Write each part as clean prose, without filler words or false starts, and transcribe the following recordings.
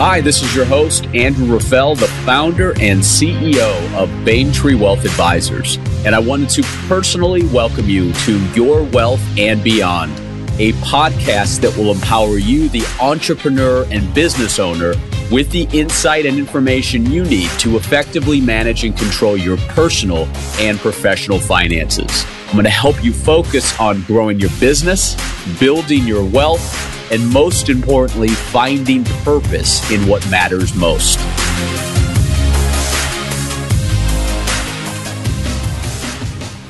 Hi, this is your host, Andrew Rafal, the founder and CEO of Bayntree Wealth Advisors. And I wanted to personally welcome you to Your Wealth and Beyond, a podcast that will empower you, the entrepreneur and business owner, with the insight and information you need to effectively manage and control your personal and professional finances. I'm going to help you focus on growing your business, building your wealth, and most importantly, finding purpose in what matters most.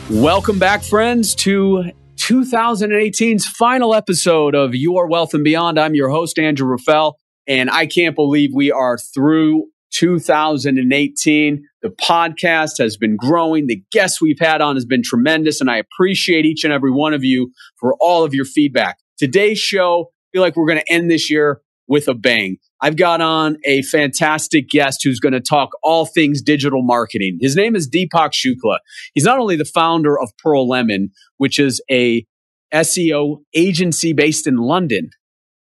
Welcome back, friends, to 2018's final episode of Your Wealth and Beyond. I'm your host, Andrew Rafal, and I can't believe we are through 2018. The podcast has been growing. The guests we've had on has been tremendous, and I appreciate each and every one of you for all of your feedback. Today's show, I feel like we're going to end this year with a bang. I've got on a fantastic guest who's going to talk all things digital marketing. His name is Deepak Shukla. He's not only the founder of Pearl Lemon, which is a SEO agency based in London,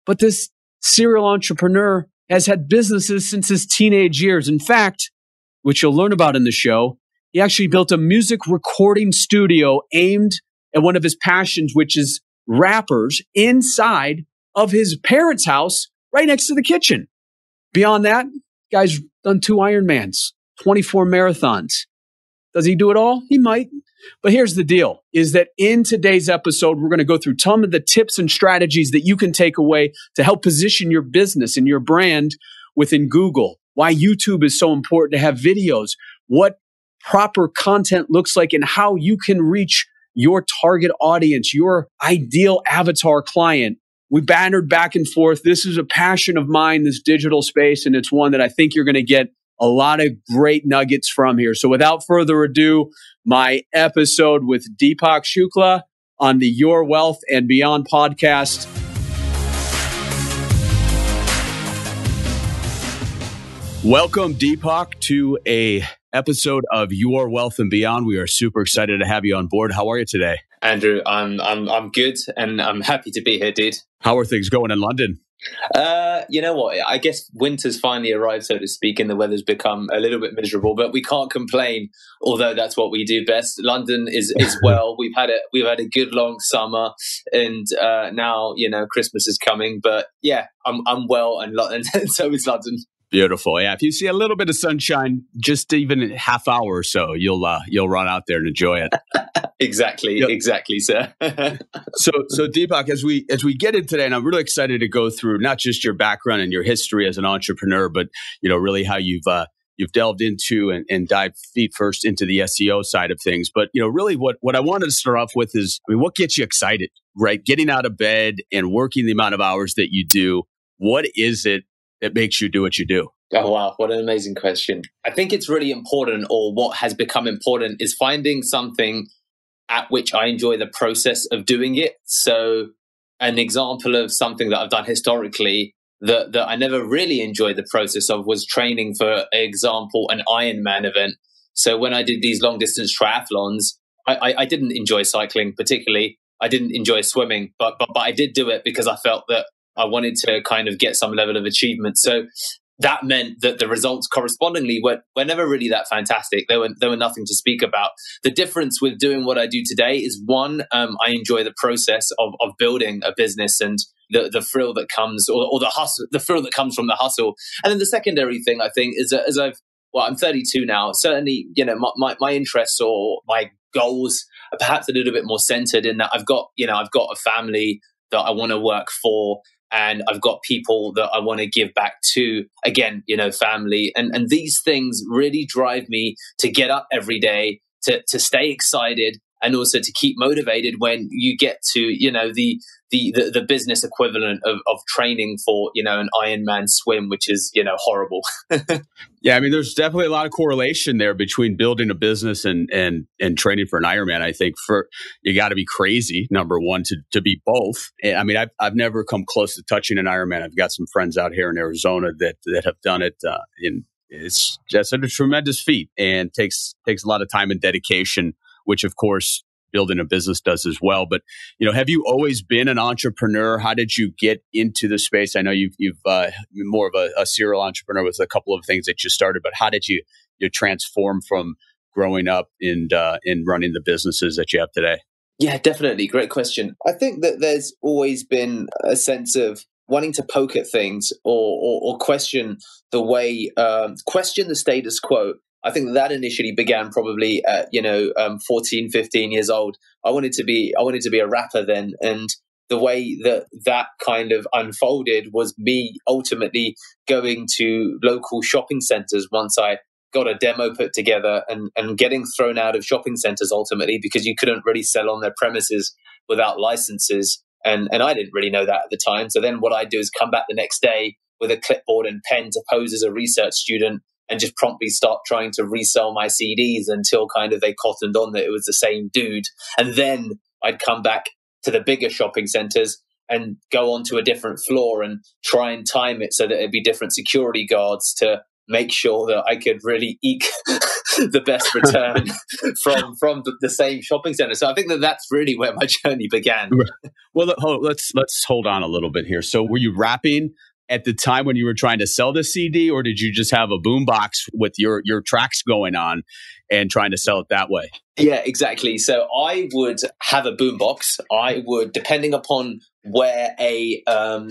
but this serial entrepreneur has had businesses since his teenage years. In fact, which you'll learn about in the show, he actually built a music recording studio aimed at one of his passions, which is rappers, inside of his parents' house right next to the kitchen. Beyond that, guy's done 2 Ironmans, 24 marathons. Does he do it all? He might. But here's the deal, is that in today's episode, we're going to go through some of the tips and strategies that you can take away to help position your business and your brand within Google, why YouTube is so important to have videos, what proper content looks like, and how you can reach your target audience, your ideal avatar client. We bantered back and forth. This is a passion of mine, this digital space, and it's one that I think you're going to get a lot of great nuggets from here. So without further ado, my episode with Deepak Shukla on the Your Wealth and Beyond podcast. Welcome, Deepak, to a episode of Your Wealth and Beyond. We are super excited to have you on board. How are you today? Andrew, I'm good, and I'm happy to be here, dude. How are things going in London? You know what? I guess winter's finally arrived, so to speak, and the weather's become a little bit miserable, but we can't complain. Although that's what we do best. London is well. We've had a good long summer, and now Christmas is coming. But yeah, I'm well, and so is London. Beautiful. Yeah. If you see a little bit of sunshine, just even a half hour or so, you'll run out there and enjoy it. Exactly, sir. So Deepak, as we get in today, and I'm really excited to go through not just your background and your history as an entrepreneur, but really how you've delved into and dived feet first into the SEO side of things. But really what I wanted to start off with is, what gets you excited, right? Getting out of bed and working the amount of hours that you do. What is it that makes you do what you do? Oh, wow. What an amazing question. I think it's really important, or what has become important, is finding something at which I enjoy the process of doing it. So an example of something that I've done historically that I never really enjoyed the process of was training, for example, an Ironman event. So when I did these long distance triathlons, I didn't enjoy cycling particularly. I didn't enjoy swimming, but I did do it because I felt that I wanted to kind of get some level of achievement. So that meant that the results correspondingly were never really that fantastic. There were nothing to speak about. The difference with doing what I do today is, one, I enjoy the process of building a business and the thrill that comes, or the hustle, the thrill that comes from the hustle. And then the secondary thing, I think, is that I'm 32 now. Certainly, my interests or my goals are perhaps a little bit more centered in that I've got a family that I want to work for. And I've got people that I want to give back to, again, family. And these things really drive me to get up every day, to stay excited, and also to keep motivated when you get to, the business equivalent of training for, an Ironman swim, which is, horrible. Yeah, I mean, there's definitely a lot of correlation there between building a business and training for an Ironman. I think you got to be crazy, number one, to be both. And I mean, I've never come close to touching an Ironman. I've got some friends out here in Arizona that have done it. It's just a tremendous feat, and takes a lot of time and dedication, which of course building a business does as well. But, have you always been an entrepreneur? How did you get into the space? I know you've been more of a serial entrepreneur with a couple of things that you started, but how did you transform from growing up and running the businesses that you have today? Yeah, definitely. Great question. I think that there's always been a sense of wanting to poke at things or question the way, question the status quo. I think that initially began probably at 14, 15 years old. I wanted to be a rapper then, and the way that kind of unfolded was me ultimately going to local shopping centers once I got a demo put together and getting thrown out of shopping centers ultimately because you couldn't really sell on their premises without licenses. And I didn't really know that at the time. So then what I do is come back the next day with a clipboard and pen to pose as a research student and just promptly start trying to resell my CDs until kind of they cottoned on that it was the same dude. And then I'd come back to the bigger shopping centers and go onto a different floor and try and time it so that it'd be different security guards to make sure that I could really eke the best return from the same shopping center. So I think that's really where my journey began. Well, let's hold on a little bit here. So were you rapping at the time when you were trying to sell the CD, or did you just have a boombox with your tracks going on and trying to sell it that way? Yeah, exactly. So I would have a boombox. I would, depending upon where a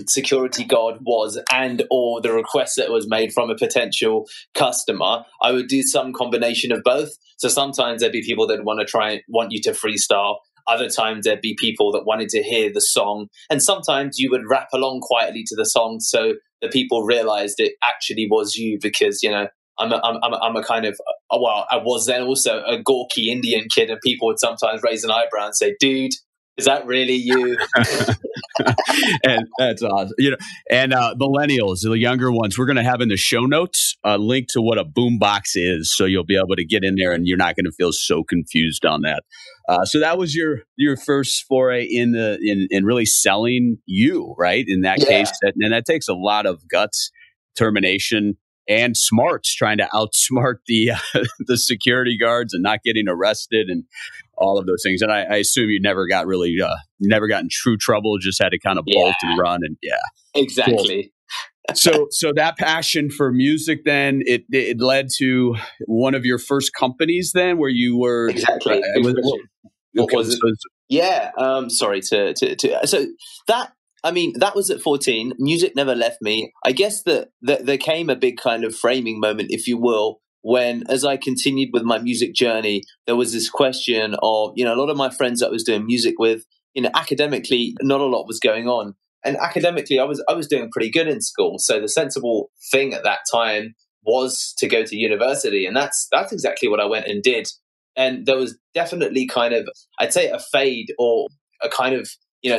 security guard was and or the request that was made from a potential customer, I would do some combination of both. So sometimes there'd be people that want you to freestyle. Other times there'd be people that wanted to hear the song. And sometimes you would rap along quietly to the song so that people realized it actually was you because, I'm a kind of, I was then also a gawky Indian kid, and people would sometimes raise an eyebrow and say, dude, is that really you? And that's awesome. And millennials, the younger ones, we're going to have in the show notes a link to what a boombox is. So you'll be able to get in there and you're not going to feel so confused on that. So that was your first foray in really selling you, right? In that case, and that takes a lot of guts, determination, and smarts, trying to outsmart the security guards and not getting arrested and all of those things. And I assume you never got in true trouble, just had to kind of bolt and run. And exactly. Cool. So that passion for music, then it led to one of your first companies then where you were exactly. What was it? Yeah. Sorry so that, that was at 14. Music never left me. I guess that there came a big kind of framing moment, if you will, when, as I continued with my music journey, there was this question of, a lot of my friends that I was doing music with, academically, not a lot was going on. And academically, I was doing pretty good in school. So the sensible thing at that time was to go to university. And that's exactly what I went and did. And there was definitely kind of, I'd say, a fade or a kind of,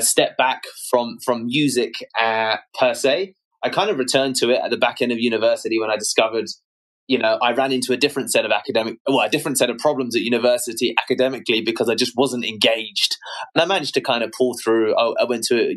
step back from music per se. I kind of returned to it at the back end of university when I discovered, I ran into a different set of problems at university academically because I just wasn't engaged. And I managed to kind of pull through. I went to,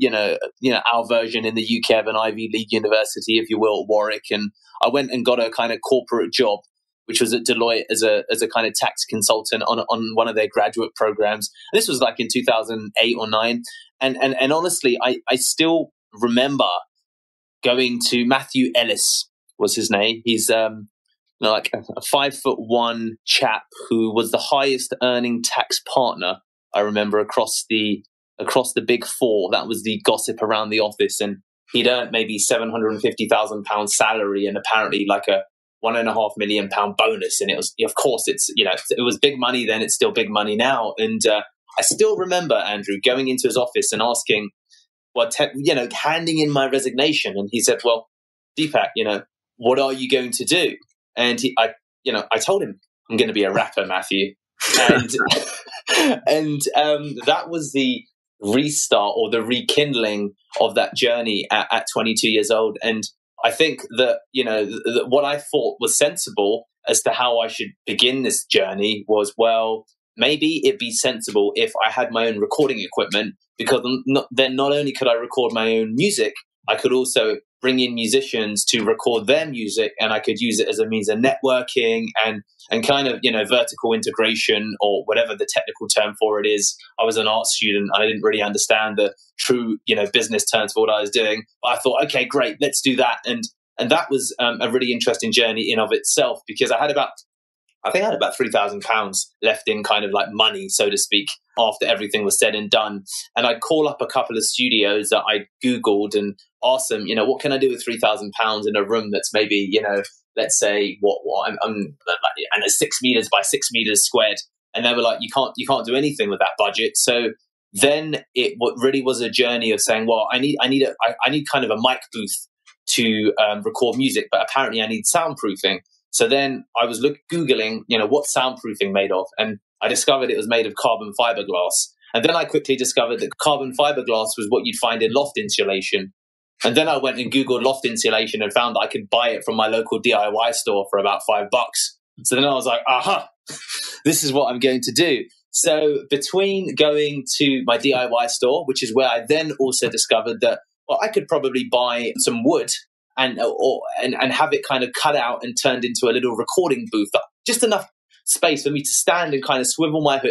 our version in the UK of an Ivy League university, if you will, Warwick. And I went and got a kind of corporate job, which was at Deloitte as a kind of tax consultant on one of their graduate programs. And this was like in 2008 or 9. And honestly, I still remember going to Matthew Ellis was his name. He's like a 5'1" chap who was the highest earning tax partner, I remember, across the big four. That was the gossip around the office. And he'd earned maybe £750,000 salary and apparently like a £1.5 million bonus. And it was, of course, it was big money then. It's still big money now. And I still remember Andrew going into his office and asking, handing in my resignation. And he said, well, Deepak, what are you going to do? And I told him, I'm going to be a rapper, Matthew. And that was the restart or the rekindling of that journey at 22 years old. And I think that, what I thought was sensible as to how I should begin this journey was, well, maybe it'd be sensible if I had my own recording equipment, because then not only could I record my own music, I could also bring in musicians to record their music, and I could use it as a means of networking and kind of, vertical integration, or whatever the technical term for it is. I was an art student. I didn't really understand the true, business terms for what I was doing. But I thought, okay, great, let's do that. And that was a really interesting journey in of itself, because I had about £3,000 left in kind of like money, so to speak, after everything was said and done. And I'd call up a couple of studios that I Googled and asked them, what can I do with £3,000 in a room that's maybe, let's say I'm and it's 6 meters by 6 meters squared. And they were like, you can't do anything with that budget. So then it really was a journey of saying, well, I need kind of a mic booth to record music, but apparently I need soundproofing. So then I was Googling, what's soundproofing made of? And I discovered it was made of carbon fiberglass. And then I quickly discovered that carbon fiberglass was what you'd find in loft insulation. And then I went and Googled loft insulation and found that I could buy it from my local DIY store for about $5. So then I was like, aha, this is what I'm going to do. So between going to my DIY store, which is where I then also discovered that, well, I could probably buy some wood and have it kind of cut out and turned into a little recording booth, just enough space for me to stand and kind of swivel my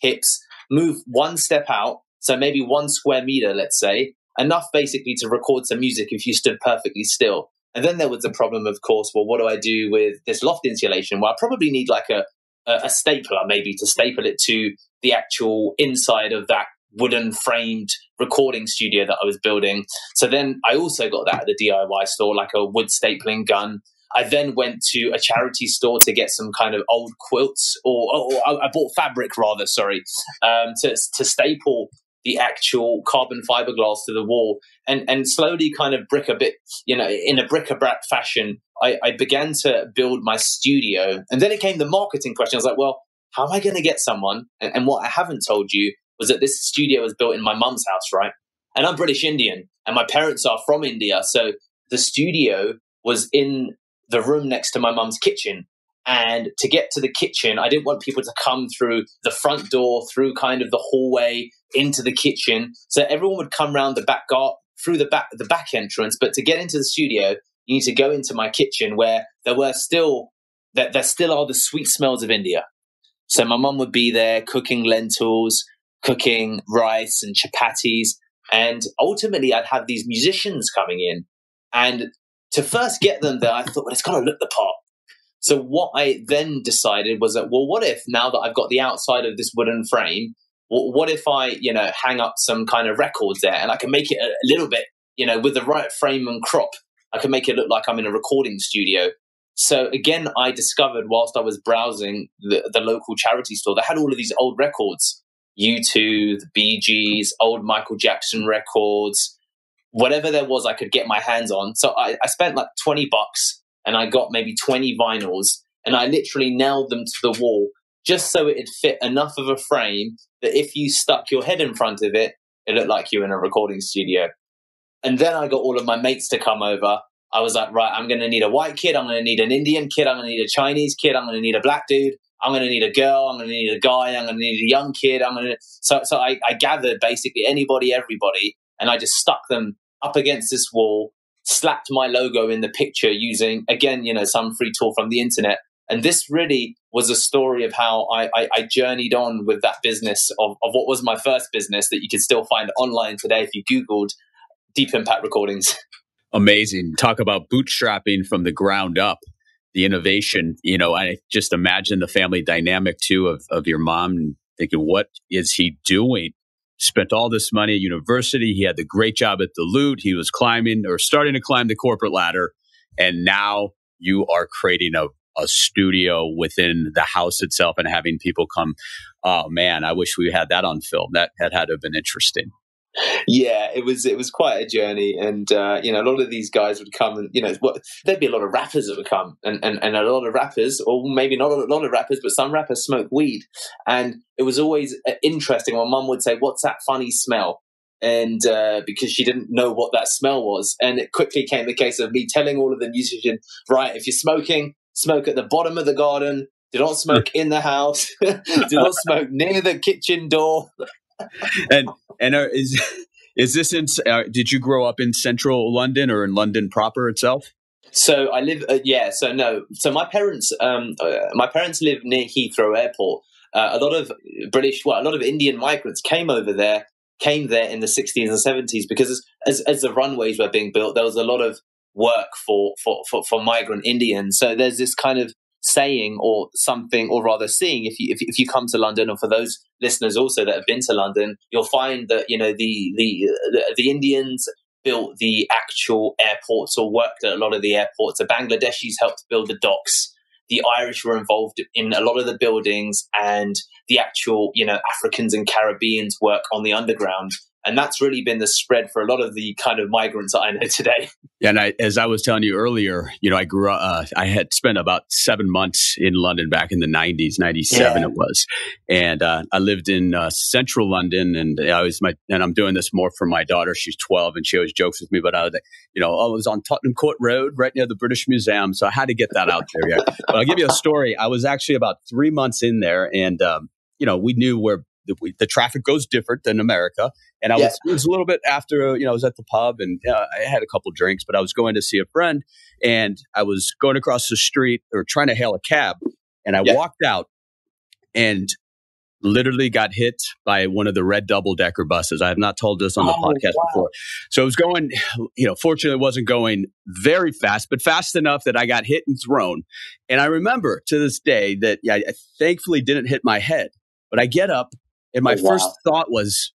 hips, move one step out, so maybe 1 square meter, let's say, enough basically to record some music if you stood perfectly still. And then there was the problem, of course, well, what do I do with this loft insulation? Well, I probably need like a stapler maybe to staple it to the actual inside of that wooden framed recording studio that I was building. So then I also got that at the DIY store, like a wood stapling gun. I then went to a charity store to get some kind of old quilts, or I bought fabric rather, to staple the actual carbon fiberglass to the wall, and slowly kind of brick a bit, in a bric-a-brac fashion, I began to build my studio. And then it came the marketing question. I was like, well, how am I going to get someone? And what I haven't told you was that this studio was built in my mum's house, right? And I'm British Indian, and my parents are from India. So the studio was in the room next to my mum's kitchen. And to get to the kitchen, I didn't want people to come through the front door, through kind of the hallway into the kitchen. So everyone would come around the back through the back entrance. But to get into the studio, you need to go into my kitchen, where there still are the sweet smells of India. So my mum would be there cooking lentils, cooking rice and chapatis. And ultimately, I'd have these musicians coming in. And to first get them there, I thought, well, it's got to look the part. So what I then decided was that, well, what if now that I've got the outside of this wooden frame, what if I, hang up some kind of records there, and I can make it a little bit, with the right frame and crop, I can make it look like I'm in a recording studio. So again, I discovered whilst I was browsing the local charity store, they had all of these old records, U2, the Bee Gees, old Michael Jackson records, whatever there was I could get my hands on. So I spent like $20 and I got maybe 20 vinyls, and I literally nailed them to the wall just so it'd fit enough of a frame that if you stuck your head in front of it, it looked like you were in a recording studio. And then I got all of my mates to come over. I was like, right, I'm going to need a white kid. I'm going to need an Indian kid. I'm going to need a Chinese kid. I'm going to need a black dude. I'm going to need a girl. I'm going to need a guy. I'm going to need a young kid. So I gathered basically anybody, everybody, and I just stuck them up against this wall, slapped my logo in the picture using, again, some free tool from the internet. And this really was a story of how I journeyed on with that business of what was my first business that you can still find online today if you Googled Deep Impact Recordings. Amazing. Talk about bootstrapping from the ground up, the innovation. I just imagine the family dynamic too of your mom and thinking, what is he doing? Spent all this money at university. He had the great job at Deloitte. He was starting to climb the corporate ladder. And now you are creating a studio within the house itself and having people come. Oh man, I wish we had that on film. That had to have been interesting. Yeah, it was quite a journey, and a lot of these guys would come, and there'd be a lot of rappers that would come, and a lot of rappers, or maybe not a lot of rappers, but some rappers smoke weed, and it was always interesting. My mum would say, "What's that funny smell?" And because she didn't know what that smell was, and it quickly came the case of me telling all of the musicians, right, if you're smoking, smoke at the bottom of the garden. Do not smoke in the house. Do not smoke near the kitchen door. And is Is this in? Did you grow up in central London or in London proper itself? So I live. So no. So my parents live near Heathrow Airport. A lot of a lot of Indian migrants came there in the 60s and 70s because as the runways were being built, there was a lot of work for migrant Indians. So there's this kind of saying or something, or rather seeing, if you come to London, or for those listeners also that have been to London, you'll find that the Indians built the actual airports or worked at a lot of the airports. The Bangladeshis helped build the docks. The Irish were involved in a lot of the buildings, and the actual Africans and Caribbeans work on the underground. And that's really been the spread for a lot of the kind of migrants that I know today. Yeah, and as I was telling you earlier, I grew up. I had spent about 7 months in London back in the 90s, 97 it was, and I lived in central London. And and I'm doing this more for my daughter. She's 12, and she always jokes with me. But I was on Tottenham Court Road, right near the British Museum, so I had to get that out there. Yeah, but I'll give you a story. I was actually about 3 months in there, and we knew where the traffic goes different than America. And it was a little bit after, I was at the pub, and I had a couple drinks, but I was going to see a friend, and I was going across the street or trying to hail a cab. And I walked out and literally got hit by one of the red double-decker buses. I have not told this on the podcast before. So it was going, fortunately it wasn't going very fast, but fast enough that I got hit and thrown. And I remember to this day that I thankfully didn't hit my head, but I get up, and my first thought was,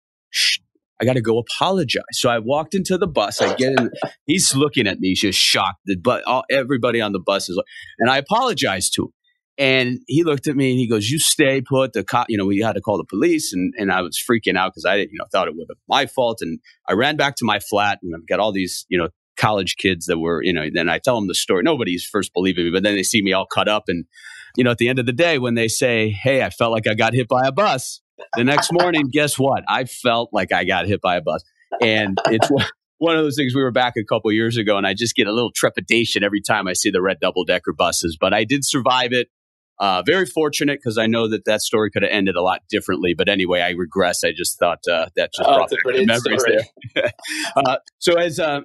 I got to go apologize. So I walked into the bus. I get in. He's looking at me, just shocked. But everybody on the bus is like, and I apologized to him. And he looked at me and he goes, "You stay put." The cop, we had to call the police, and I was freaking out because I didn't, thought it was my fault. And I ran back to my flat, and I've got all these, college kids that were, then I tell them the story. Nobody's first believing me, but then they see me all cut up. And, at the end of the day, when they say, "Hey, I felt like I got hit by a bus," the next morning, guess what? I felt like I got hit by a bus. And it's one of those things. We were back a couple of years ago, and I just get a little trepidation every time I see the red double-decker buses. But I did survive it. Very fortunate, because I know that story could have ended a lot differently. But anyway, I regress. I just thought that just brought back the memories there. So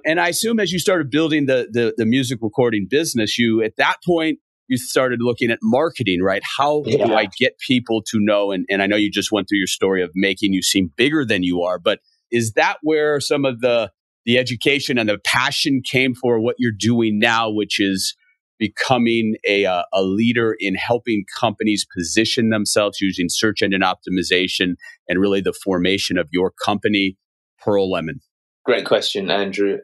and I assume as you started building the music recording business, you at that point, you started looking at marketing, right? How do I get people to know? And I know you just went through your story of making you seem bigger than you are, but is that where some of the education and the passion came for what you're doing now, which is becoming a leader in helping companies position themselves using search engine optimization and really the formation of your company, Pearl Lemon? Great question, Andrew.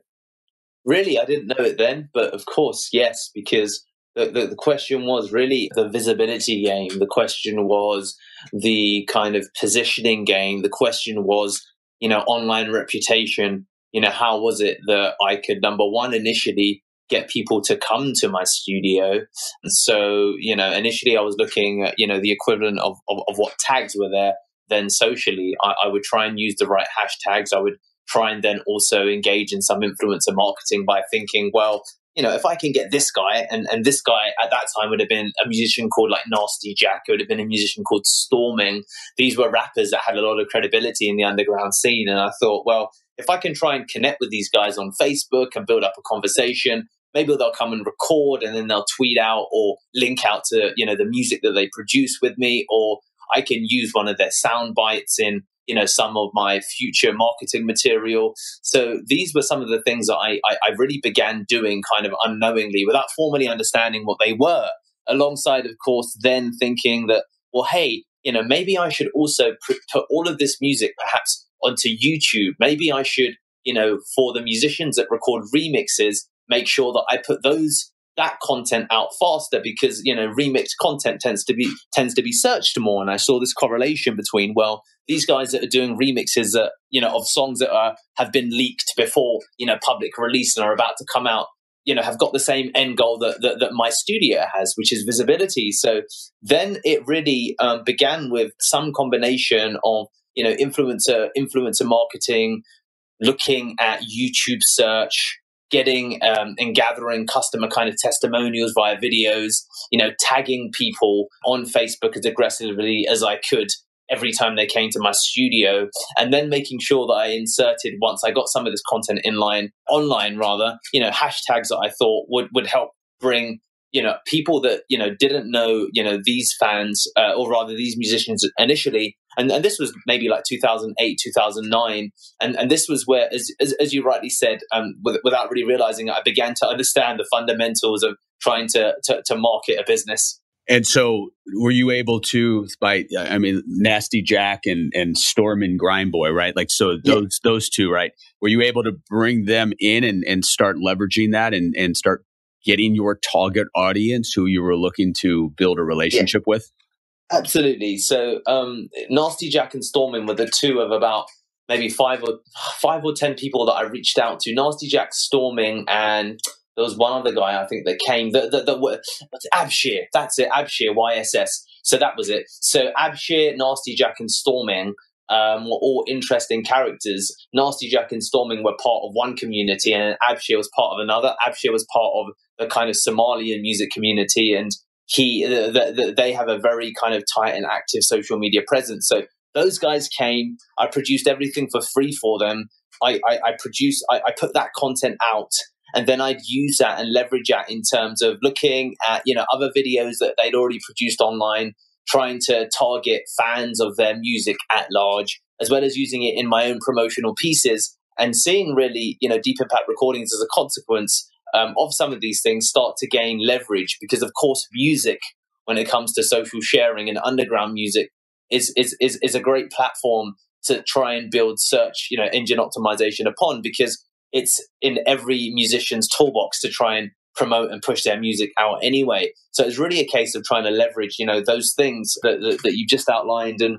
Really, I didn't know it then, but of course, yes, because the question was really the visibility game. The question was the kind of positioning game. The question was, online reputation. How was it that I could, number one, initially get people to come to my studio? And so, initially I was looking at, the equivalent of what tags were there. Then socially, I would try and use the right hashtags. I would try and then also engage in some influencer marketing by thinking, well, if I can get this guy, and this guy at that time would have been a musician called like Nasty Jack, it would have been a musician called Storming. These were rappers that had a lot of credibility in the underground scene. And I thought, well, if I can try and connect with these guys on Facebook and build up a conversation, maybe they'll come and record, and then they'll tweet out or link out to, the music that they produce with me, or I can use one of their sound bites in, some of my future marketing material. So these were some of the things that I really began doing kind of unknowingly without formally understanding what they were, alongside, of course, then thinking that, well, hey, maybe I should also put all of this music perhaps onto YouTube. Maybe I should, for the musicians that record remixes, make sure that I put that content out faster, because remixed content tends to be searched more. And I saw this correlation between, well, these guys that are doing remixes that of songs that have been leaked before public release and are about to come out, have got the same end goal that my studio has, which is visibility. So then it really began with some combination of influencer marketing, looking at YouTube search, getting and gathering customer kind of testimonials via videos, tagging people on Facebook as aggressively as I could, every time they came to my studio, and then making sure that I inserted, once I got some of this content online rather, hashtags that I thought would help bring, people that, didn't know, these fans, or rather these musicians initially. And this was maybe like 2008, 2009. And this was where, as you rightly said, without really realizing it, I began to understand the fundamentals of trying to market a business. And so were you able to, Nasty Jack and Storm and Grindboy, right? Like, so those two, right? Were you able to bring them in and start leveraging that and start getting your target audience who you were looking to build a relationship with? Absolutely. So Nasty Jack and Stormin were the two of about maybe five or 10 people that I reached out to. Nasty Jack, Storming, and there was one other guy I think that came. Abshir. That's it. Abshir, YSS. So that was it. So Abshir, Nasty Jack, and Storming were all interesting characters. Nasty Jack and Storming were part of one community, and Abshir was part of another. Abshir was part of the kind of Somalian music community, and they have a very kind of tight and active social media presence. So those guys came. I produced everything for free for them. I put that content out. And then I'd use that and leverage that in terms of looking at, other videos that they'd already produced online, trying to target fans of their music at large, as well as using it in my own promotional pieces, and seeing really, Deep Impact Recordings as a consequence of some of these things start to gain leverage. Because, of course, music, when it comes to social sharing and underground music, is a great platform to try and build search, engine optimization upon, because it's in every musician's toolbox to try and promote and push their music out anyway. So it's really a case of trying to leverage, those things that you just outlined. And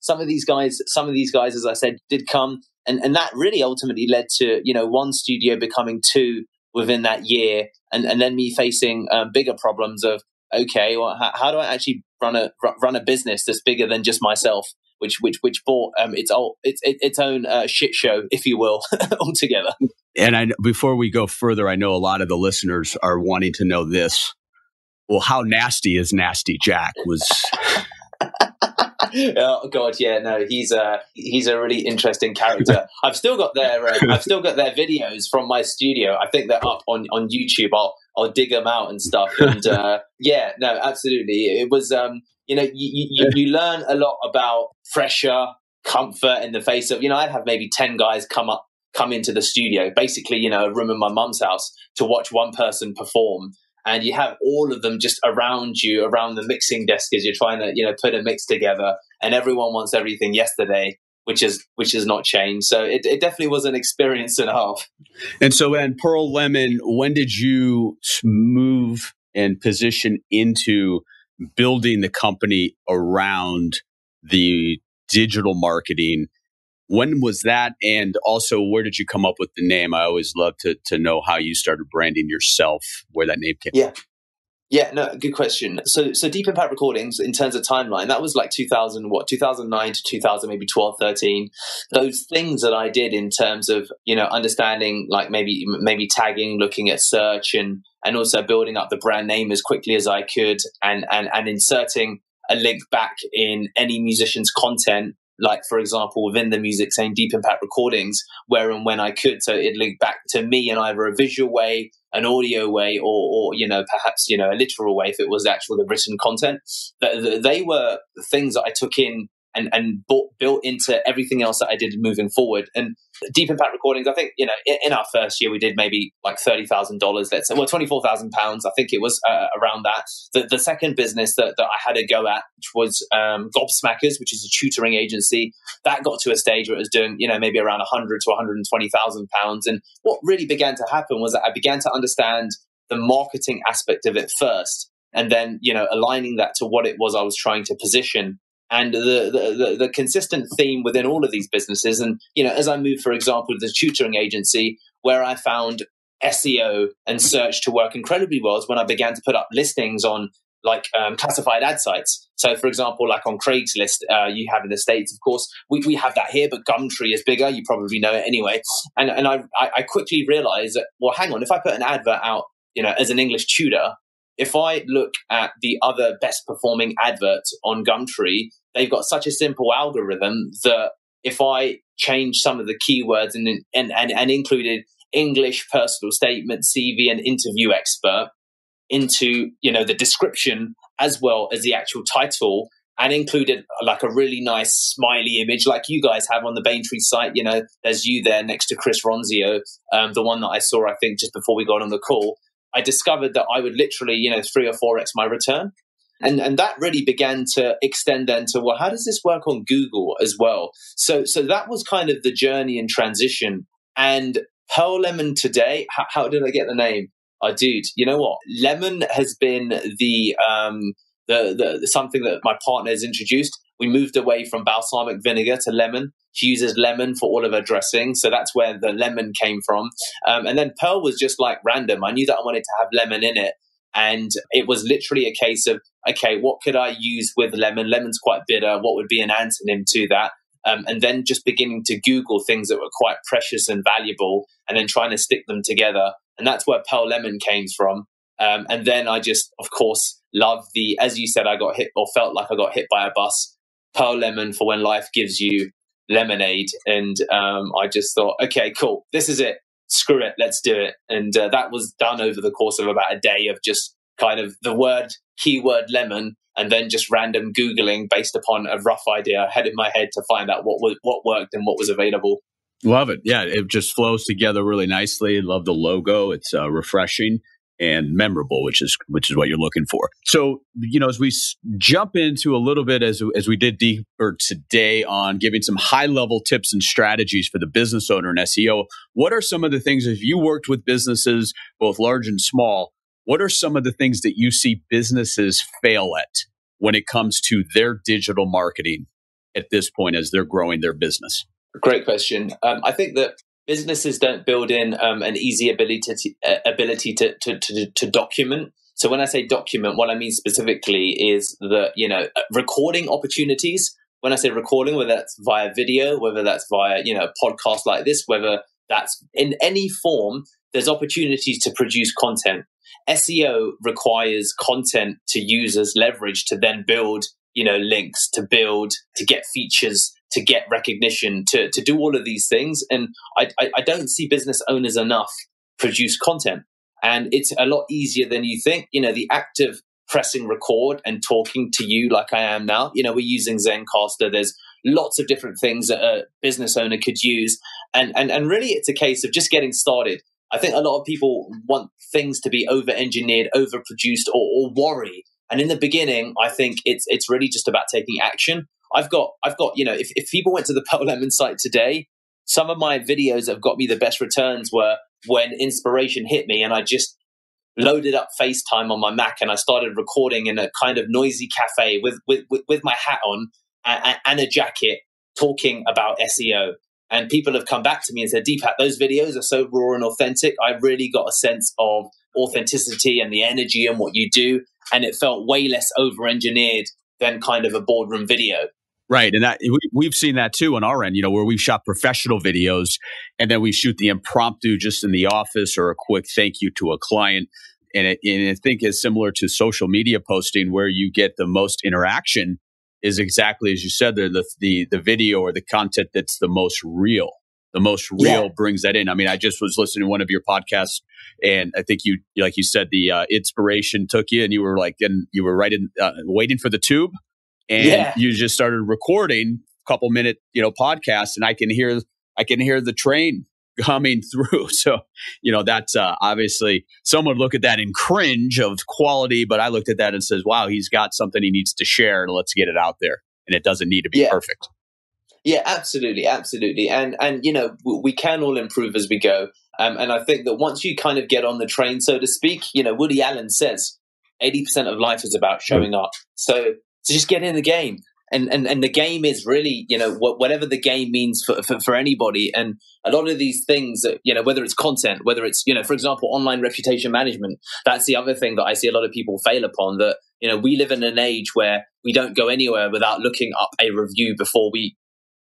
some of these guys, as I said, did come, and that really ultimately led to, one studio becoming two within that year, and then me facing bigger problems of, okay, well, how do I actually run a business that's bigger than just myself? Which brought its own shit show, if you will, altogether. And before we go further, I know a lot of the listeners are wanting to know this. Well, how nasty is Nasty Jack? Oh God, yeah, no, he's a really interesting character. I've still got their videos from my studio. I think they're up on YouTube. I'll dig them out and stuff. And no, absolutely, it was. You learn a lot about pressure, comfort in the face of, I'd have maybe 10 guys come into the studio, basically, a room in my mum's house, to watch one person perform. And you have all of them just around you, around the mixing desk as you're trying to, put a mix together. And everyone wants everything yesterday, which has not changed. So it definitely was an experience and a half. And so then Pearl Lemon, when did you move and position into building the company around the digital marketing? When was that? And also, where did you come up with the name? I always love to know how you started branding yourself, where that name came from. Yeah, no, good question. So Deep Impact Recordings, in terms of timeline, that was like 2009 to 2000, maybe 12, 13. Those things that I did in terms of, understanding, like maybe tagging, looking at search, and also building up the brand name as quickly as I could, and inserting a link back in any musician's content, like, for example, within the music saying Deep Impact Recordings, where and when I could. So it linked back to me in either a visual way, an audio way, or perhaps, a literal way if it was the written content. They were things that I took in and built into everything else that I did moving forward. And Deep Impact Recordings, I think, in our first year, we did maybe like $30,000, let's say, well, £24,000. I think it was around that. The second business that I had a go at, which was Gobsmackers, which is a tutoring agency, that got to a stage where it was doing, maybe around £100,000 to £120,000. And what really began to happen was that I began to understand the marketing aspect of it first, and then, aligning that to what it was I was trying to position. And the consistent theme within all of these businesses, and as I moved, for example, to the tutoring agency, where I found SEO and search to work incredibly well, is when I began to put up listings on classified ad sites. So, for example, like on Craigslist, you have in the States, of course, we have that here, but Gumtree is bigger. You probably know it anyway. And I quickly realized that, well, hang on, if I put an advert out, as an English tutor, if I look at the other best performing adverts on Gumtree, they've got such a simple algorithm that if I change some of the keywords and included English, personal statement, CV, and interview expert into, the description as well as the actual title, and included like a really nice smiley image like you guys have on the Bayntree site. There's you there next to Chris Ronzio, the one that I saw, I think, just before we got on the call. I discovered that I would literally, 3 or 4x my return. And that really began to extend then to, well, how does this work on Google as well? So that was kind of the journey and transition. And Pearl Lemon today, how did I get the name? Dude, you know what? Lemon has been the something that my partner has introduced. We moved away from balsamic vinegar to lemon. She uses lemon for all of her dressing. So that's where the lemon came from. And then Pearl was just like random. I knew that I wanted to have lemon in it. And it was literally a case of, okay, what could I use with lemon? Lemon's quite bitter. What would be an antonym to that? And then just beginning to Google things that were quite precious and valuable and then trying to stick them together. And that's where Pearl Lemon came from. And then I just, of course, love as you said, I got hit or felt like I got hit by a bus. Pearl Lemon for when life gives you lemonade. And I just thought, okay, cool. This is it. Screw it. Let's do it. And that was done over the course of about a day of just kind of the keyword lemon, and then just random Googling based upon a rough idea I had in my head to find out what worked and what was available. Love it. Yeah, it just flows together really nicely. Love the logo. It's refreshing and memorable, which is what you're looking for. So, as we jump into a little bit, as we did deeper today on giving some high-level tips and strategies for the business owner in SEO, what are some of the things, if you worked with businesses, both large and small, what are some of the things that you see businesses fail at when it comes to their digital marketing at this point as they're growing their business? Great question. I think that businesses don't build in an easy ability to document. So when I say document, what I mean specifically is that, recording opportunities. When I say recording, whether that's via video, whether that's via, a podcast like this, whether that's in any form, there's opportunities to produce content. SEO requires content to use as leverage to then build, links, to get features, to get recognition, to do all of these things. And I don't see business owners enough produce content. And it's a lot easier than you think. The act of pressing record and talking to you like I am now, we're using Zencastr. There's lots of different things that a business owner could use. And really it's a case of just getting started. I think a lot of people want things to be over-engineered, overproduced, or worry. And in the beginning, I think it's really just about taking action. I've got, if people went to the Pearl Lemon site today, some of my videos that have got me the best returns were when inspiration hit me and I just loaded up FaceTime on my Mac and I started recording in a kind of noisy cafe with my hat on and a jacket talking about SEO. And people have come back to me and said, Deepak, those videos are so raw and authentic. I really got a sense of authenticity and the energy and what you do. And it felt way less over-engineered than kind of a boardroom video. Right. And we've seen that too on our end, where we shot professional videos and then we shoot the impromptu just in the office or a quick thank you to a client. And I think it's similar to social media posting where you get the most interaction is exactly as you said there, the video or the content that's the most real. The most real brings that in. I mean, I just was listening to one of your podcasts and I think you, like you said, the inspiration took you and you were waiting for the tube. And you just started recording a couple minute, podcasts, and I can hear the train coming through. So, that's obviously someone would look at that and cringe of quality, but I looked at that and says, wow, he's got something he needs to share and let's get it out there. And it doesn't need to be perfect. Yeah, absolutely. Absolutely. And, we can all improve as we go. And I think that once you kind of get on the train, so to speak, Woody Allen says 80% of life is about showing up. So just get in the game. And the game is really, whatever the game means for anybody. And a lot of these things, whether it's content, whether it's, for example, online reputation management, that's the other thing that I see a lot of people fail upon, that, we live in an age where we don't go anywhere without looking up a review before we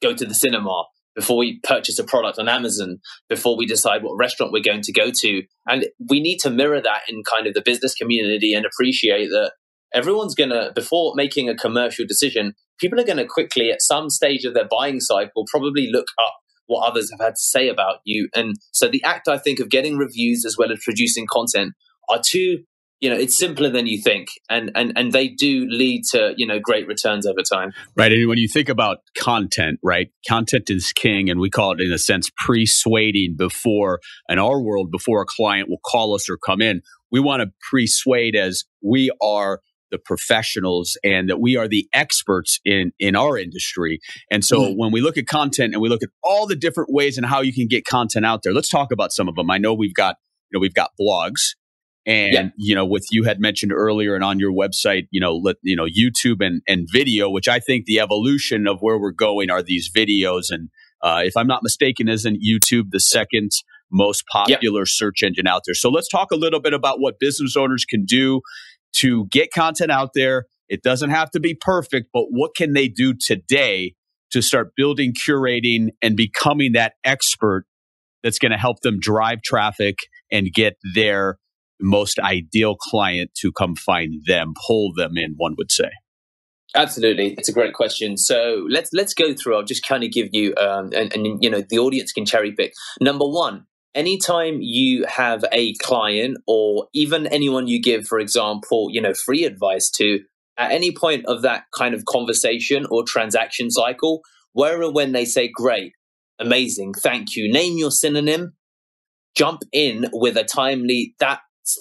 go to the cinema, before we purchase a product on Amazon, before we decide what restaurant we're going to go to. And we need to mirror that in kind of the business community and appreciate that everyone's going to, before making a commercial decision, people are going to quickly, at some stage of their buying cycle, probably look up what others have had to say about you. And so the act, I think, of getting reviews as well as producing content are two, it's simpler than you think. And they do lead to, great returns over time. Right. And when you think about content, right, content is king. And we call it, in a sense, persuading before, in our world, before a client will call us or come in. We want to persuade as we are the professionals and that we are the experts in our industry. And so when we look at content and we look at all the different ways and how you can get content out there, let's talk about some of them. I know we've got blogs. And, with you had mentioned earlier and on your website, YouTube and video, which I think the evolution of where we're going are these videos. And if I'm not mistaken, isn't YouTube the second most popular search engine out there? So let's talk a little bit about what business owners can do to get content out there. It doesn't have to be perfect, but what can they do today to start building, curating, and becoming that expert that's going to help them drive traffic and get their most ideal client to come find them, pull them in, one would say? Absolutely. It's a great question. So let's go through. I'll just kind of give you, and the audience can cherry pick. Number one, anytime you have a client or even anyone you give, for example, free advice to, at any point of that kind of conversation or transaction cycle, where and when they say, great, amazing, thank you, name your synonym, jump in with a timely,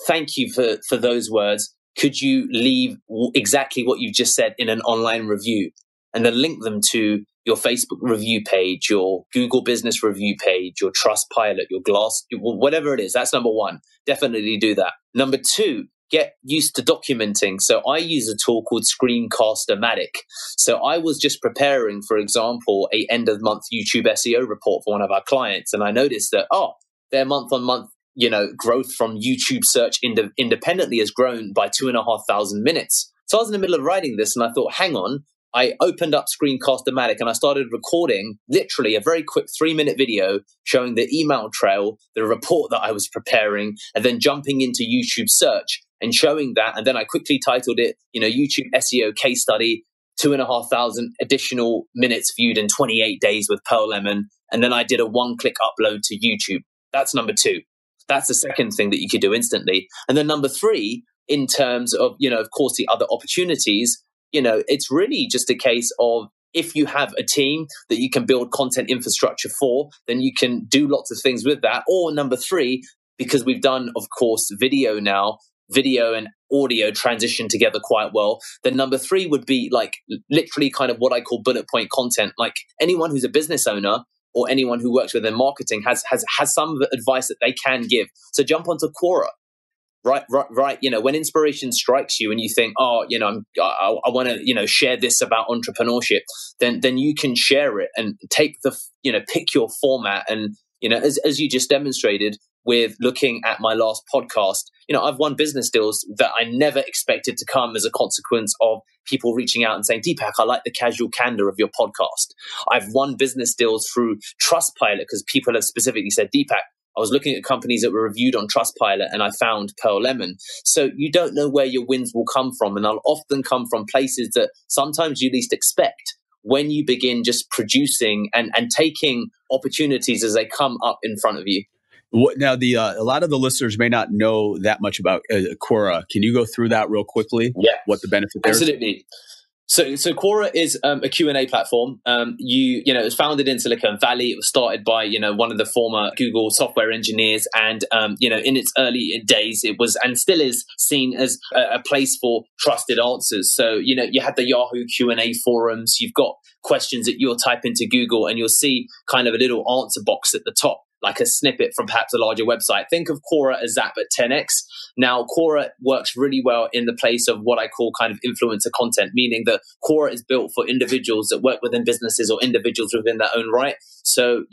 thank you for those words. Could you leave exactly what you've just said in an online review? And then link them to your Facebook review page, your Google business review page, your Trustpilot, your Glass, whatever it is. That's number one. Definitely do that. Number two, get used to documenting. So I use a tool called Screencast-O-Matic. So I was just preparing, for example, a end of month YouTube SEO report for one of our clients. And I noticed that, their month on month growth from YouTube search independently has grown by 2,500 minutes. So I was in the middle of writing this and I thought, hang on, I opened up Screencast-O-Matic and I started recording literally a very quick 3-minute video showing the email trail, the report that I was preparing, and then jumping into YouTube search and showing that. And then I quickly titled it, YouTube SEO case study, 2,500 additional minutes viewed in 28 days with Pearl Lemon. And then I did a 1-click upload to YouTube. That's number two. That's the second thing that you could do instantly. And then number three, in terms of, of course, the other opportunities, it's really just a case of, if you have a team that you can build content infrastructure for, then you can do lots of things with that. Or number three, because we've done, of course, video now, video and audio transition together quite well. Then number three would be like literally kind of what I call bullet point content. Like anyone who's a business owner or anyone who works within marketing has some advice that they can give. So jump onto Quora, right. When inspiration strikes you and you think, I want to, share this about entrepreneurship, then you can share it and take pick your format. And, as you just demonstrated with looking at my last podcast, I've won business deals that I never expected to come as a consequence of people reaching out and saying, Deepak, I like the casual candor of your podcast. I've won business deals through Trustpilot because people have specifically said, Deepak, I was looking at companies that were reviewed on Trustpilot and I found Pearl Lemon. So you don't know where your wins will come from. And they'll often come from places that sometimes you least expect when you begin just producing and taking opportunities as they come up in front of you. Now, a lot of the listeners may not know that much about Quora. Can you go through that real quickly? Yeah. What the benefit there is? Absolutely. So Quora is a Q&A platform. It was founded in Silicon Valley. It was started by, one of the former Google software engineers. And, in its early days, it was and still is seen as a place for trusted answers. So, you had the Yahoo Q&A forums. You've got questions that you'll type into Google and you'll see kind of a little answer box at the top, like a snippet from perhaps a larger website. Think of Quora as that, but 10x. Now, Quora works really well in the place of what I call kind of influencer content, meaning that Quora is built for individuals that work within businesses or individuals within their own right. So,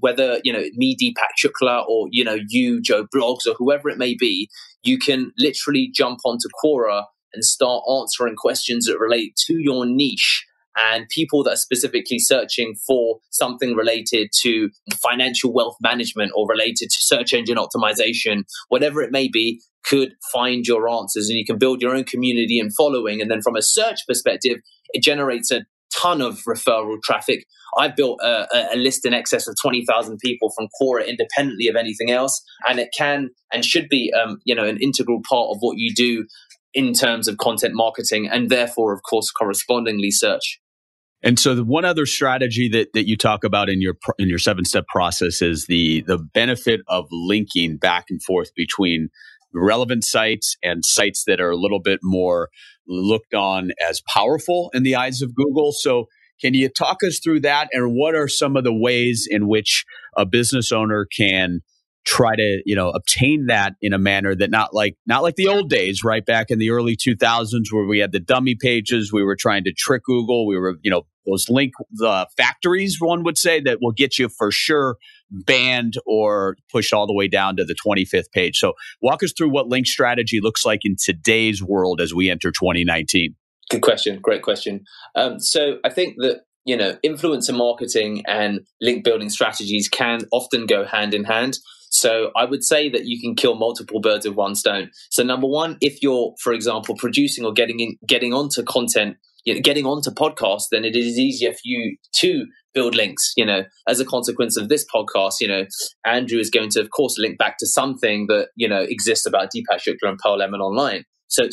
whether, me, Deepak Shukla, or, you, Joe Blogs, or whoever it may be, you can literally jump onto Quora and start answering questions that relate to your niche. And people that are specifically searching for something related to financial wealth management or related to search engine optimization, whatever it may be, could find your answers. And you can build your own community and following. And then from a search perspective, it generates a ton of referral traffic. I've built a list in excess of 20,000 people from Quora independently of anything else. And it can and should be, an integral part of what you do in terms of content marketing and therefore, of course, correspondingly search. And so the one other strategy that you talk about in your 7-step process is the benefit of linking back and forth between relevant sites and sites that are a little bit more looked on as powerful in the eyes of Google. So can you talk us through that, and what are some of the ways in which a business owner can try to, obtain that in a manner that not like the old days, right back in the early 2000s where we had the dummy pages, we were trying to trick Google, we were, those link factories, one would say, that will get you for sure banned or pushed all the way down to the 25th page. So walk us through what link strategy looks like in today's world as we enter 2019. Good question. Great question. So I think that, influencer marketing and link building strategies can often go hand in hand. So I would say that you can kill multiple birds with one stone. So number one, if you're, for example, producing or getting onto content, getting onto podcasts, then it is easier for you to build links. As a consequence of this podcast, Andrew is going to, of course, link back to something that, exists about Deepak Shukla and Pearl Lemon online. So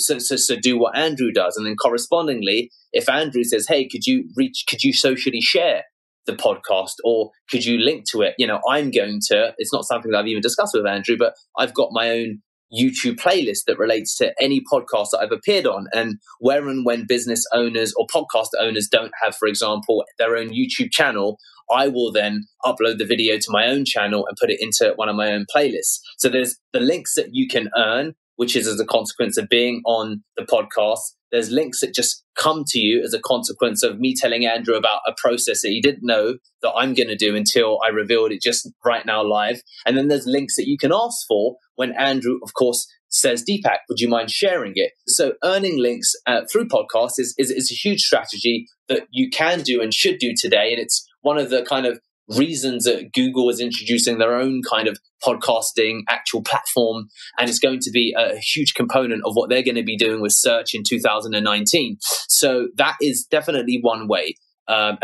do what Andrew does. And then correspondingly, if Andrew says, hey, could you socially share the podcast, or could you link to it? It's not something that I've even discussed with Andrew, but I've got my own YouTube playlist that relates to any podcast that I've appeared on. And where and when business owners or podcast owners don't have, for example, their own YouTube channel, I will then upload the video to my own channel and put it into one of my own playlists. So there's the links that you can earn, which is as a consequence of being on the podcast. There's links that just come to you as a consequence of me telling Andrew about a process that he didn't know that I'm going to do until I revealed it just right now live. And then there's links that you can ask for when Andrew, of course, says, Deepak, would you mind sharing it? So earning links through podcasts is a huge strategy that you can do and should do today. And it's one of the kind of reasons that Google is introducing their own kind of podcasting actual platform, and it's going to be a huge component of what they're going to be doing with search in 2019. So that is definitely one way, a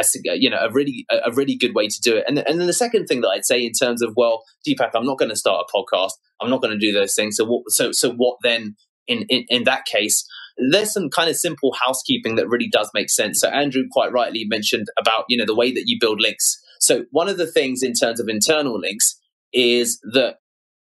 really good way to do it. And then the second thing that I'd say in terms of, well, Deepak, I'm not going to start a podcast, I'm not going to do those things. So what then? In that case, there's some kind of simple housekeeping that really does make sense. So Andrew quite rightly mentioned about the way that you build links. So one of the things in terms of internal links is that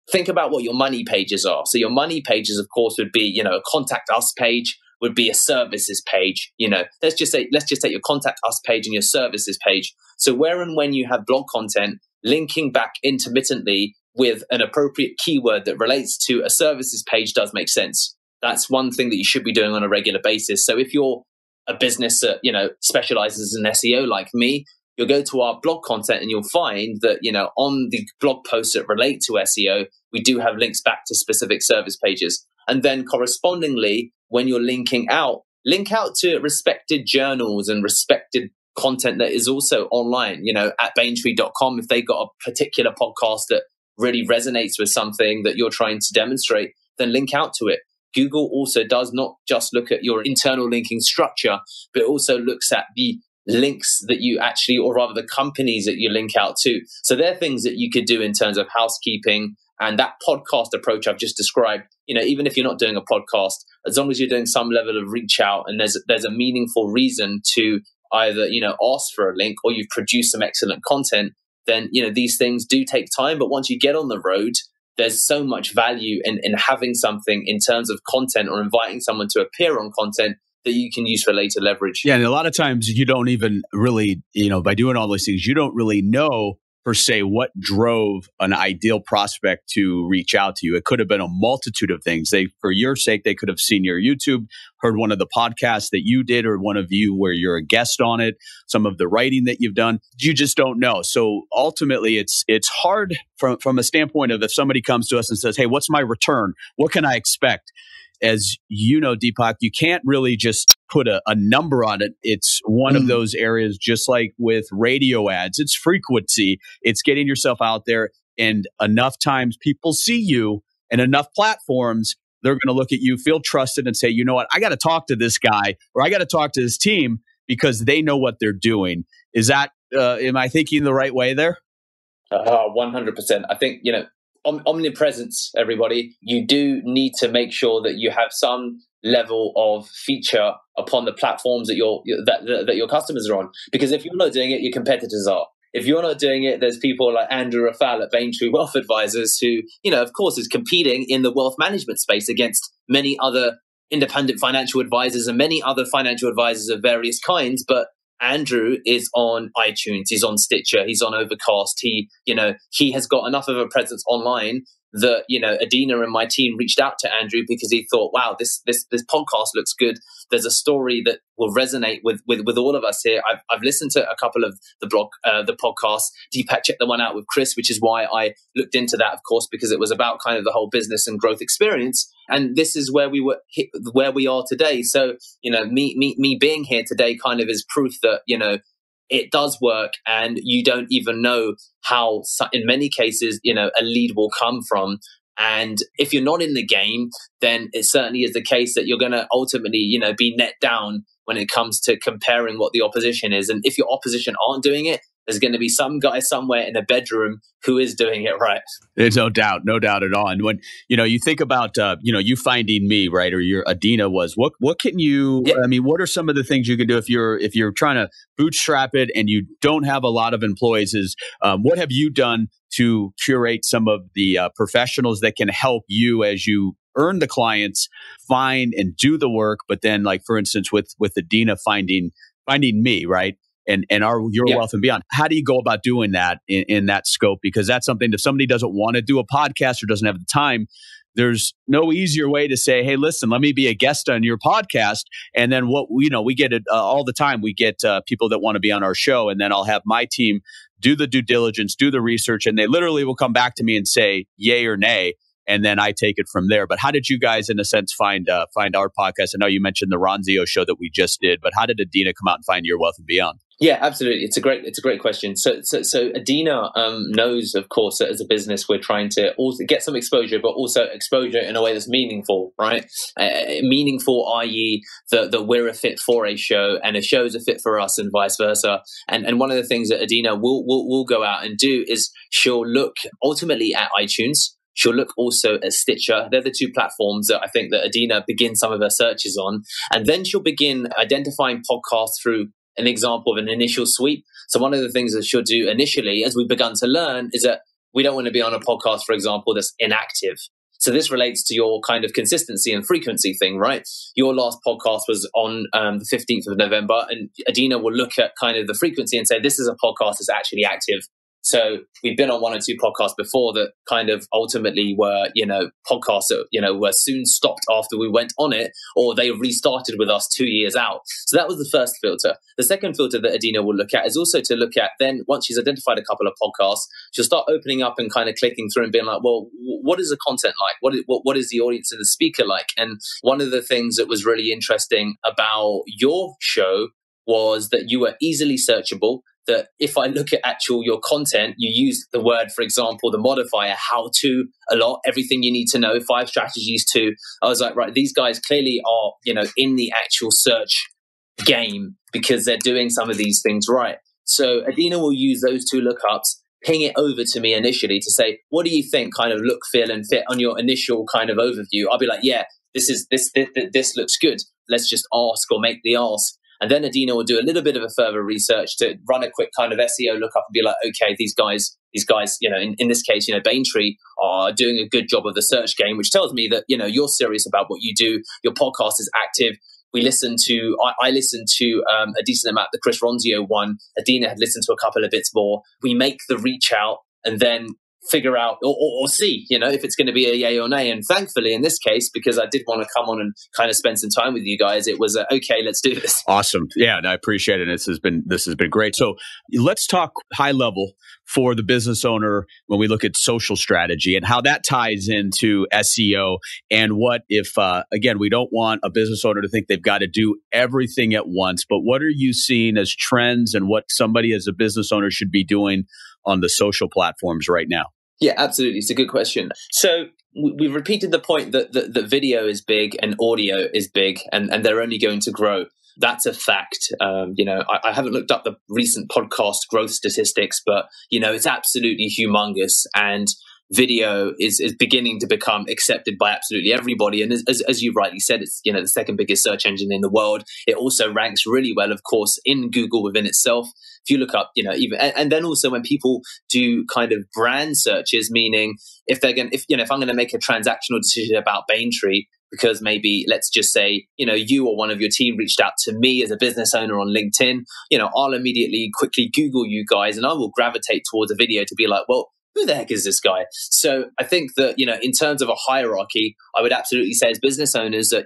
think about what your money pages are. So your money pages, of course, would be a contact us page, would be a services page. Let's just take your contact us page and your services page. So where and when you have blog content, linking back intermittently with an appropriate keyword that relates to a services page does make sense. That's one thing that you should be doing on a regular basis. So if you're a business that specializes in SEO like me, you'll go to our blog content and you'll find that, on the blog posts that relate to SEO, we do have links back to specific service pages. And then correspondingly, when you're linking out, link out to respected journals and respected content that is also online, at Bayntree.com. If they've got a particular podcast that really resonates with something that you're trying to demonstrate, then link out to it. Google also does not just look at your internal linking structure, but it also looks at the links that you actually, or rather the companies that you link out to. So there are things that you could do in terms of housekeeping, and that podcast approach I've just described. Even if you're not doing a podcast, as long as you're doing some level of reach out and there's a meaningful reason to either ask for a link or you've produced some excellent content, then these things do take time. But once you get on the road, there's so much value in having something in terms of content or inviting someone to appear on content that you can use for later leverage. Yeah, and a lot of times you don't even really, by doing all those things, you don't really know per se what drove an ideal prospect to reach out to you. It could have been a multitude of things. For your sake, they could have seen your YouTube, heard one of the podcasts that you did, or one of you where you're a guest on it, some of the writing that you've done. You just don't know. So ultimately, it's hard from a standpoint of if somebody comes to us and says, hey, what's my return? What can I expect? As you know, Deepak, you can't really just put a number on it. It's one of those areas, just like with radio ads, it's frequency. It's getting yourself out there, and enough times people see you and enough platforms, they're going to look at you, feel trusted, and say, you know what, I got to talk to this guy, or I got to talk to this team, because they know what they're doing. Is that, am I thinking the right way there? 100%. I think, omnipresence, everybody. You do need to make sure that you have some level of feature upon the platforms that your customers are on. Because if you're not doing it, your competitors are. If you're not doing it, there's people like Andrew Rafal at Bayntree Wealth Advisors who, of course, is competing in the wealth management space against many other independent financial advisors and many other financial advisors of various kinds. But Andrew is on iTunes, he's on Stitcher, he's on Overcast. He has got enough of a presence online that, Adina and my team reached out to Andrew because he thought, wow, this podcast looks good. There's a story that will resonate with all of us here. I've listened to a couple of the podcasts. Deepak checked the one out with Chris, which is why I looked into that, of course, because it was about kind of the whole business and growth experience. And this is where where we are today. So, me being here today kind of is proof that, it does work, and you don't even know how, in many cases, a lead will come from. And if you're not in the game, then it certainly is the case that you're going to ultimately, be net down when it comes to comparing what the opposition is. And if your opposition aren't doing it, there's going to be some guy somewhere in a bedroom who is doing it right. There's no doubt at all. And when, you think about, you finding me, right? Or your Adina was, what can you, what are some of the things you can do if you're trying to bootstrap it and you don't have a lot of employees? What have you done to curate some of the professionals that can help you as you earn the clients, find and do the work? But then, like, for instance, with Adina finding me, right? And your wealth and beyond. How do you go about doing that in that scope? Because that's something, if somebody doesn't want to do a podcast or doesn't have the time, there's no easier way to say, hey, listen, let me be a guest on your podcast. And then we get it all the time. We get people that want to be on our show, and then I'll have my team do the due diligence, do the research, and they literally will come back to me and say yay or nay. And then I take it from there. But how did you guys, in a sense, find our podcast? I know you mentioned the Ronzio show that we just did, but how did Adina come out and find Your Wealth and Beyond? Yeah, absolutely. It's a great question. So Adina knows, of course, that as a business, we're trying to also get some exposure, but also exposure in a way that's meaningful, right? Meaningful, i.e., that we're a fit for a show, and a show is a fit for us, and vice versa. And one of the things that Adina will go out and do is she'll look ultimately at iTunes. She'll look also at Stitcher. They're the two platforms that I think that Adina begins some of her searches on. And then she'll begin identifying podcasts through an example of an initial sweep. So one of the things that she'll do initially, as we've begun to learn, is that we don't want to be on a podcast, for example, that's inactive. So this relates to your kind of consistency and frequency thing, right? Your last podcast was on the 15th of November, and Adina will look at kind of the frequency and say, this is a podcast that's actually active. So we've been on one or two podcasts before that kind of ultimately were, podcasts that, were soon stopped after we went on it, or they restarted with us 2 years out. So that was the first filter. The second filter that Adina will look at is also to look at, then once she's identified a couple of podcasts, she'll start opening up and kind of clicking through and being like, well, what is the content like? What is the audience and the speaker like? And one of the things that was really interesting about your show was that you were easily searchable. That if I look at your content, you use the word, for example, the modifier, how to, a lot, everything you need to know, 5 strategies to. I was like, right, these guys clearly are, in the actual search game because they're doing some of these things right. So Adina will use those 2 lookups, ping it over to me initially to say, what do you think kind of look, feel, and fit on your initial kind of overview? I'll be like, yeah, this looks good. Let's just ask or make the ask. And then Adina will do a little bit of a further research to run a quick kind of SEO lookup and be like, okay, these guys, in this case, Bayntree are doing a good job of the search game, which tells me that, you're serious about what you do. Your podcast is active. I listened to a decent amount, the Chris Ronzio one. Adina had listened to a couple of bits more. We make the reach out and then figure out or see, if it's going to be a yay or nay. And thankfully, in this case, because I did want to come on and kind of spend some time with you guys, it was okay, let's do this. Awesome. Yeah, and I appreciate it. This has been great. So let's talk high level for the business owner when we look at social strategy and how that ties into SEO. And what if, again, we don't want a business owner to think they've got to do everything at once, but what are you seeing as trends and what somebody as a business owner should be doing on the social platforms right now? Yeah, absolutely. It's a good question. So we've repeated the point that video is big and audio is big, and they're only going to grow. That's a fact. I haven't looked up the recent podcast growth statistics, but, it's absolutely humongous. And video is beginning to become accepted by absolutely everybody. And as you rightly said, it's, the second biggest search engine in the world. It also ranks really well, of course, in Google within itself. If you look up, even, and then also when people do kind of brand searches, meaning if I'm going to make a transactional decision about Bayntree, because maybe let's just say, you or one of your team reached out to me as a business owner on LinkedIn, I'll immediately quickly Google you guys and I will gravitate towards a video to be like, well, who the heck is this guy? So I think that, in terms of a hierarchy, I would absolutely say as business owners that,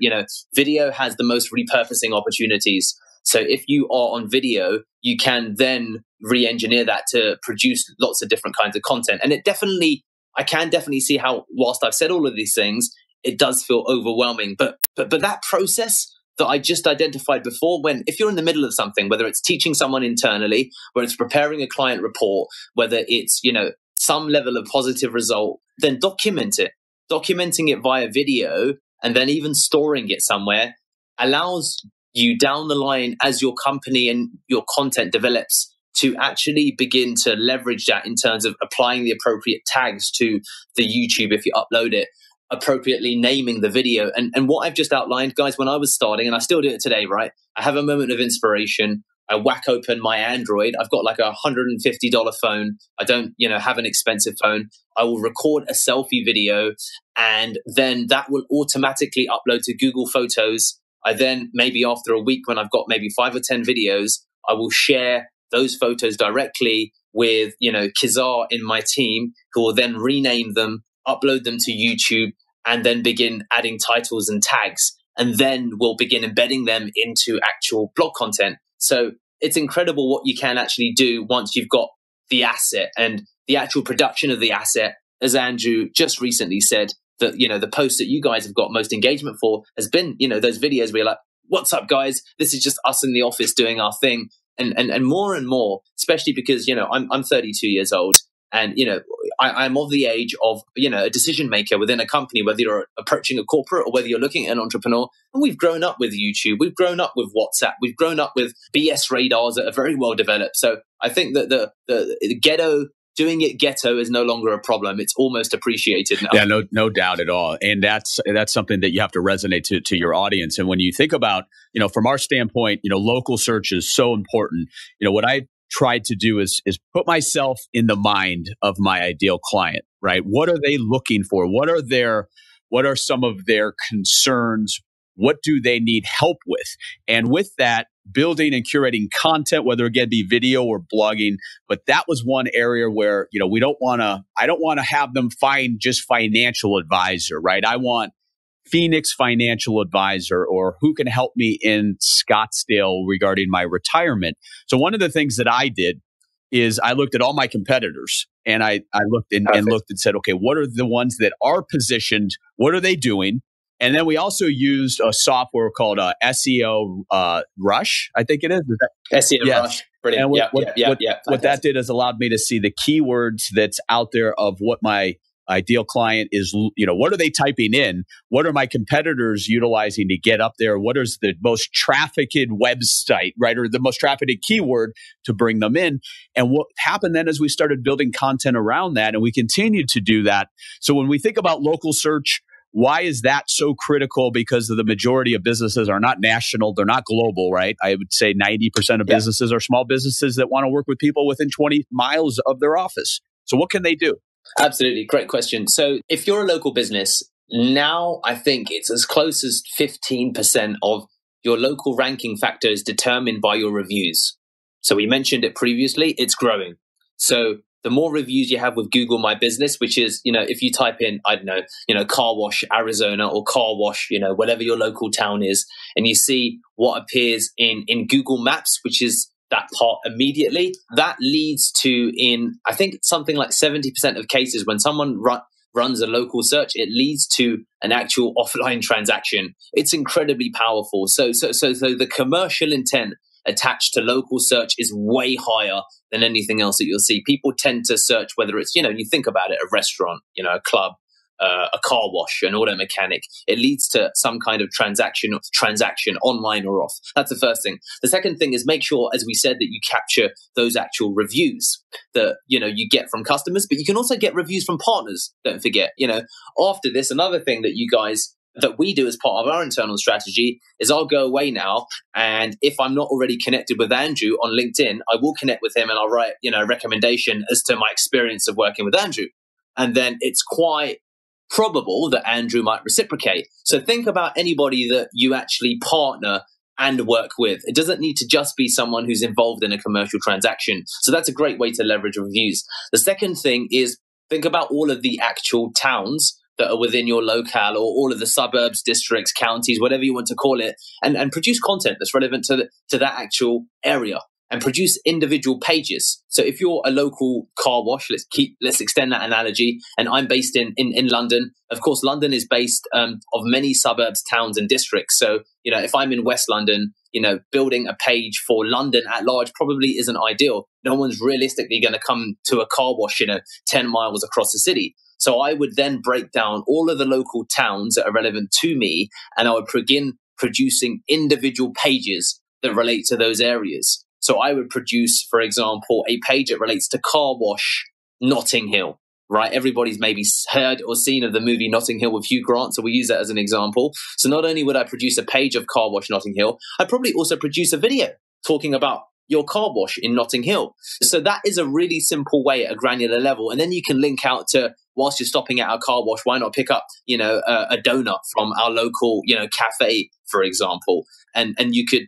video has the most repurposing opportunities. So if you are on video, you can then re-engineer that to produce lots of different kinds of content. And I can definitely see how, whilst I've said all of these things, it does feel overwhelming. But that process that I just identified before, if you're in the middle of something, whether it's teaching someone internally, whether it's preparing a client report, whether it's, some level of positive result, then document it. Documenting it via video and then even storing it somewhere allows you down the line as your company and your content develops to actually begin to leverage that in terms of applying the appropriate tags to the YouTube if you upload it, appropriately naming the video. And what I've just outlined, guys, when I was starting, and I still do it today, right? I have a moment of inspiration. I whack open my Android. I've got like a $150 phone. I don't, have an expensive phone. I will record a selfie video and then that will automatically upload to Google Photos. I then, maybe after a week when I've got maybe 5 or 10 videos, I will share those photos directly with, Kizar in my team, who will then rename them, upload them to YouTube, and then begin adding titles and tags. And then we'll begin embedding them into actual blog content. So it's incredible what you can actually do once you've got the asset and the actual production of the asset. As Andrew just recently said, that, the post that you guys have got most engagement for has been, those videos where you're like, what's up, guys? This is just us in the office doing our thing. And more, especially because, I'm 32 years old. And, I'm of the age of, a decision maker within a company, whether you're approaching a corporate or whether you're looking at an entrepreneur. And we've grown up with YouTube. We've grown up with WhatsApp. We've grown up with BS radars that are very well developed. So I think that the doing it ghetto is no longer a problem. It's almost appreciated now. Yeah, no doubt at all. And that's something that you have to resonate to your audience. And when you think about, from our standpoint, local search is so important. What I tried to do is put myself in the mind of my ideal client, right? What are they looking for? What are some of their concerns? What do they need help with? And with that, building and curating content, whether again be video or blogging. But that was one area where, I don't want to have them find just financial advisor, right? I want Phoenix financial advisor, or who can help me in Scottsdale regarding my retirement. So one of the things that I did is I looked at all my competitors and I looked and said, okay, what are the ones that are positioned? What are they doing? And then we also used a software called SEO Rush, I think it is. SEO yes. Rush. Brilliant. And what that did is allowed me to see the keywords that's out there of what my ideal client is, what are they typing in? What are my competitors utilizing to get up there? What is the most trafficked website, right? Or the most trafficked keyword to bring them in? And what happened then is we started building content around that, and we continued to do that. So when we think about local search, why is that so critical? Because the majority of businesses are not national, they're not global, right? I would say 90% of businesses are small businesses that want to work with people within 20 miles of their office. So what can they do? Absolutely. Great question. So if you're a local business, now I think it's as close as 15% of your local ranking factor is determined by your reviews. So we mentioned it previously, it's growing. So the more reviews you have with Google My Business, which is, if you type in, I don't know, car wash Arizona or car wash, whatever your local town is, and you see what appears in Google Maps, which is that part immediately, that leads to, in I think something like 70% of cases, when someone runs a local search, it leads to an actual offline transaction. It's incredibly powerful. So the commercial intent attached to local search is way higher than anything else that you'll see. People tend to search, whether it's, you think about it, a restaurant, a club, a car wash, an auto mechanic. It leads to some kind of transaction online or off. That's the first thing. The second thing is make sure, as we said, that you capture those actual reviews that you get from customers, but you can also get reviews from partners. Don't forget, after this, another thing that we do as part of our internal strategy is I'll go away now, and if I'm not already connected with Andrew on LinkedIn, I will connect with him and I'll write a recommendation as to my experience of working with Andrew, and then it's quite probable that Andrew might reciprocate. So think about anybody that you actually partner and work with. It doesn't need to just be someone who's involved in a commercial transaction. So that's a great way to leverage reviews. The second thing is think about all of the actual towns that are within your locale, or all of the suburbs, districts, counties, whatever you want to call it, and produce content that's relevant to that actual area, and produce individual pages. So if you're a local car wash, let's extend that analogy, and I'm based in London. Of course, London is based of many suburbs, towns, and districts. So if I'm in West London, building a page for London at large probably isn't ideal. No one's realistically going to come to a car wash 10 miles across the city. So I would then break down all of the local towns that are relevant to me, and I would begin producing individual pages that relate to those areas. So I would produce, for example, a page that relates to car wash Notting Hill, right? Everybody's maybe heard or seen of the movie Notting Hill with Hugh Grant, so we use that as an example. So not only would I produce a page of car wash Notting Hill, I'd probably also produce a video talking about your car wash in Notting Hill. So that is a really simple way at a granular level. And then you can link out to, whilst you're stopping at our car wash, why not pick up, a donut from our local, cafe, for example. And you could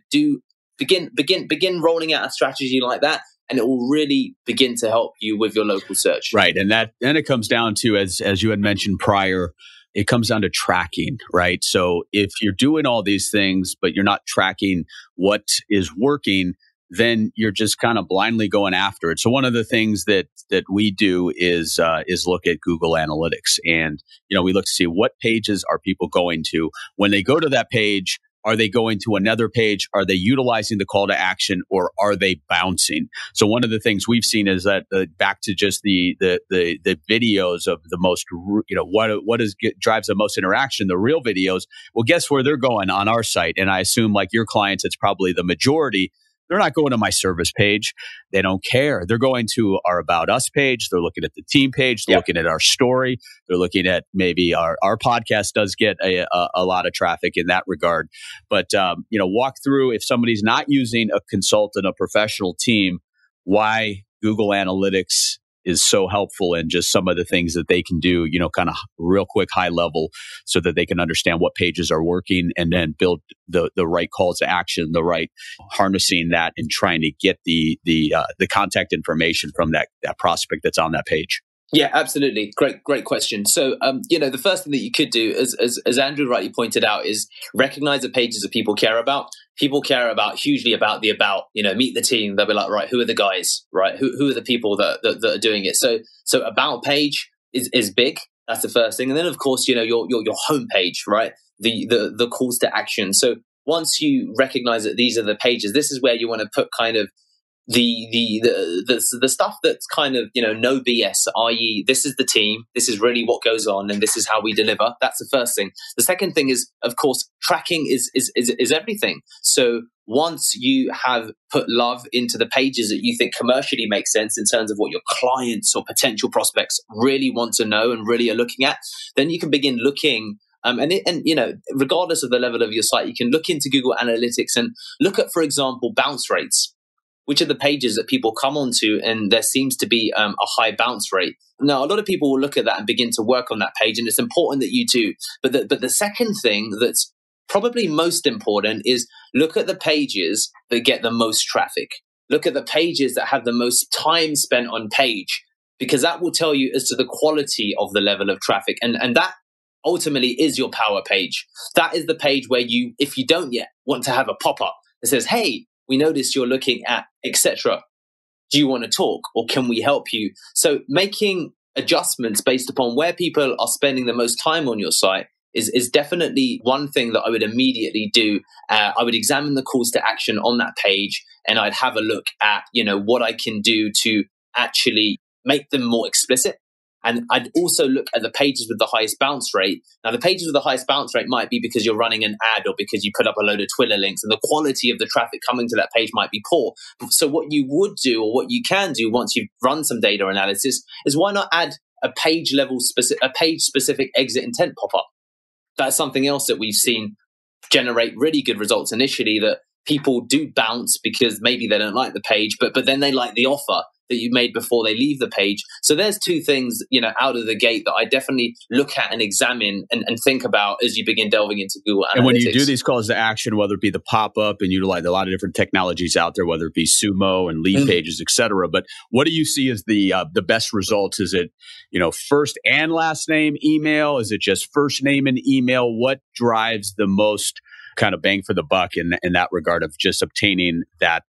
begin rolling out a strategy like that, and it will really begin to help you with your local search. Right. And then it comes down to, as you had mentioned prior, it comes down to tracking, right? So if you're doing all these things, but you're not tracking what is working, then you're just kind of blindly going after it. So one of the things that we do is look at Google Analytics, and we look to see what pages are people going to. When they go to that page, are they going to another page? Are they utilizing the call to action, or are they bouncing? So one of the things we've seen is that back to just the videos of the most, drives the most interaction, the real videos. Well, guess where they're going on our site? And I assume, like your clients, it's probably the majority. They're not going to my service page. They don't care. They're going to our About Us page. They're looking at the team page. They're looking at our story. They're looking at maybe our podcast does get a lot of traffic in that regard. But, walk through, if somebody's not using a consultant, a professional team, why Google Analytics is so helpful, and just some of the things that they can do, kind of real quick, high level, so that they can understand what pages are working, and then build the right calls to action, the right harnessing that, and trying to get the contact information from that prospect that's on that page. Yeah, absolutely. Great question. So, the first thing that you could do, as Andrew rightly pointed out, is recognize the pages that people care about. People care hugely about the about, meet the team. They'll be like, right, who are the guys, right? Who are the people that are doing it? So about page is big. That's the first thing. And then, of course, your home page, right? The calls to action. So once you recognize that these are the pages, this is where you want to put kind of the stuff that's kind of no BS, i.e. this is the team, this is really what goes on, and this is how we deliver. That's the first thing. The second thing is, of course, tracking is everything. So once you have put love into the pages that you think commercially make sense in terms of what your clients or potential prospects really want to know and really are looking at, then you can begin looking. Regardless of the level of your site, you can look into Google Analytics and look at, for example, bounce rates. Which are the pages that people come onto, and there seems to be a high bounce rate. Now, a lot of people will look at that and begin to work on that page, and it's important that you do. But the second thing that's probably most important is look at the pages that get the most traffic. Look at the pages that have the most time spent on page, because that will tell you as to the quality of the level of traffic. And that ultimately is your power page. That is the page where you, if you don't yet want to have a pop-up that says, hey, we noticed you're looking at, etc. Do you want to talk, or can we help you? So making adjustments based upon where people are spending the most time on your site is definitely one thing that I would immediately do. I would examine the calls to action on that page, and I'd have a look at what I can do to actually make them more explicit. And I'd also look at the pages with the highest bounce rate. Now, the pages with the highest bounce rate might be because you're running an ad or because you put up a load of Twitter links, and the quality of the traffic coming to that page might be poor. So what you would do, or what you can do once you've run some data analysis, is why not add a page specific exit intent pop-up? That's something else that we've seen generate really good results initially, that people do bounce because maybe they don't like the page, but then they like the offer that you made before they leave the page. So there's two things, out of the gate that I definitely look at and examine and think about as you begin delving into Google Analytics. And when you do these calls to action, whether it be the pop-up and utilize a lot of different technologies out there, whether it be Sumo and lead pages, et cetera, but what do you see as the best results? Is it, first and last name email? Is it just first name and email? What drives the most kind of bang for the buck in that regard of just obtaining that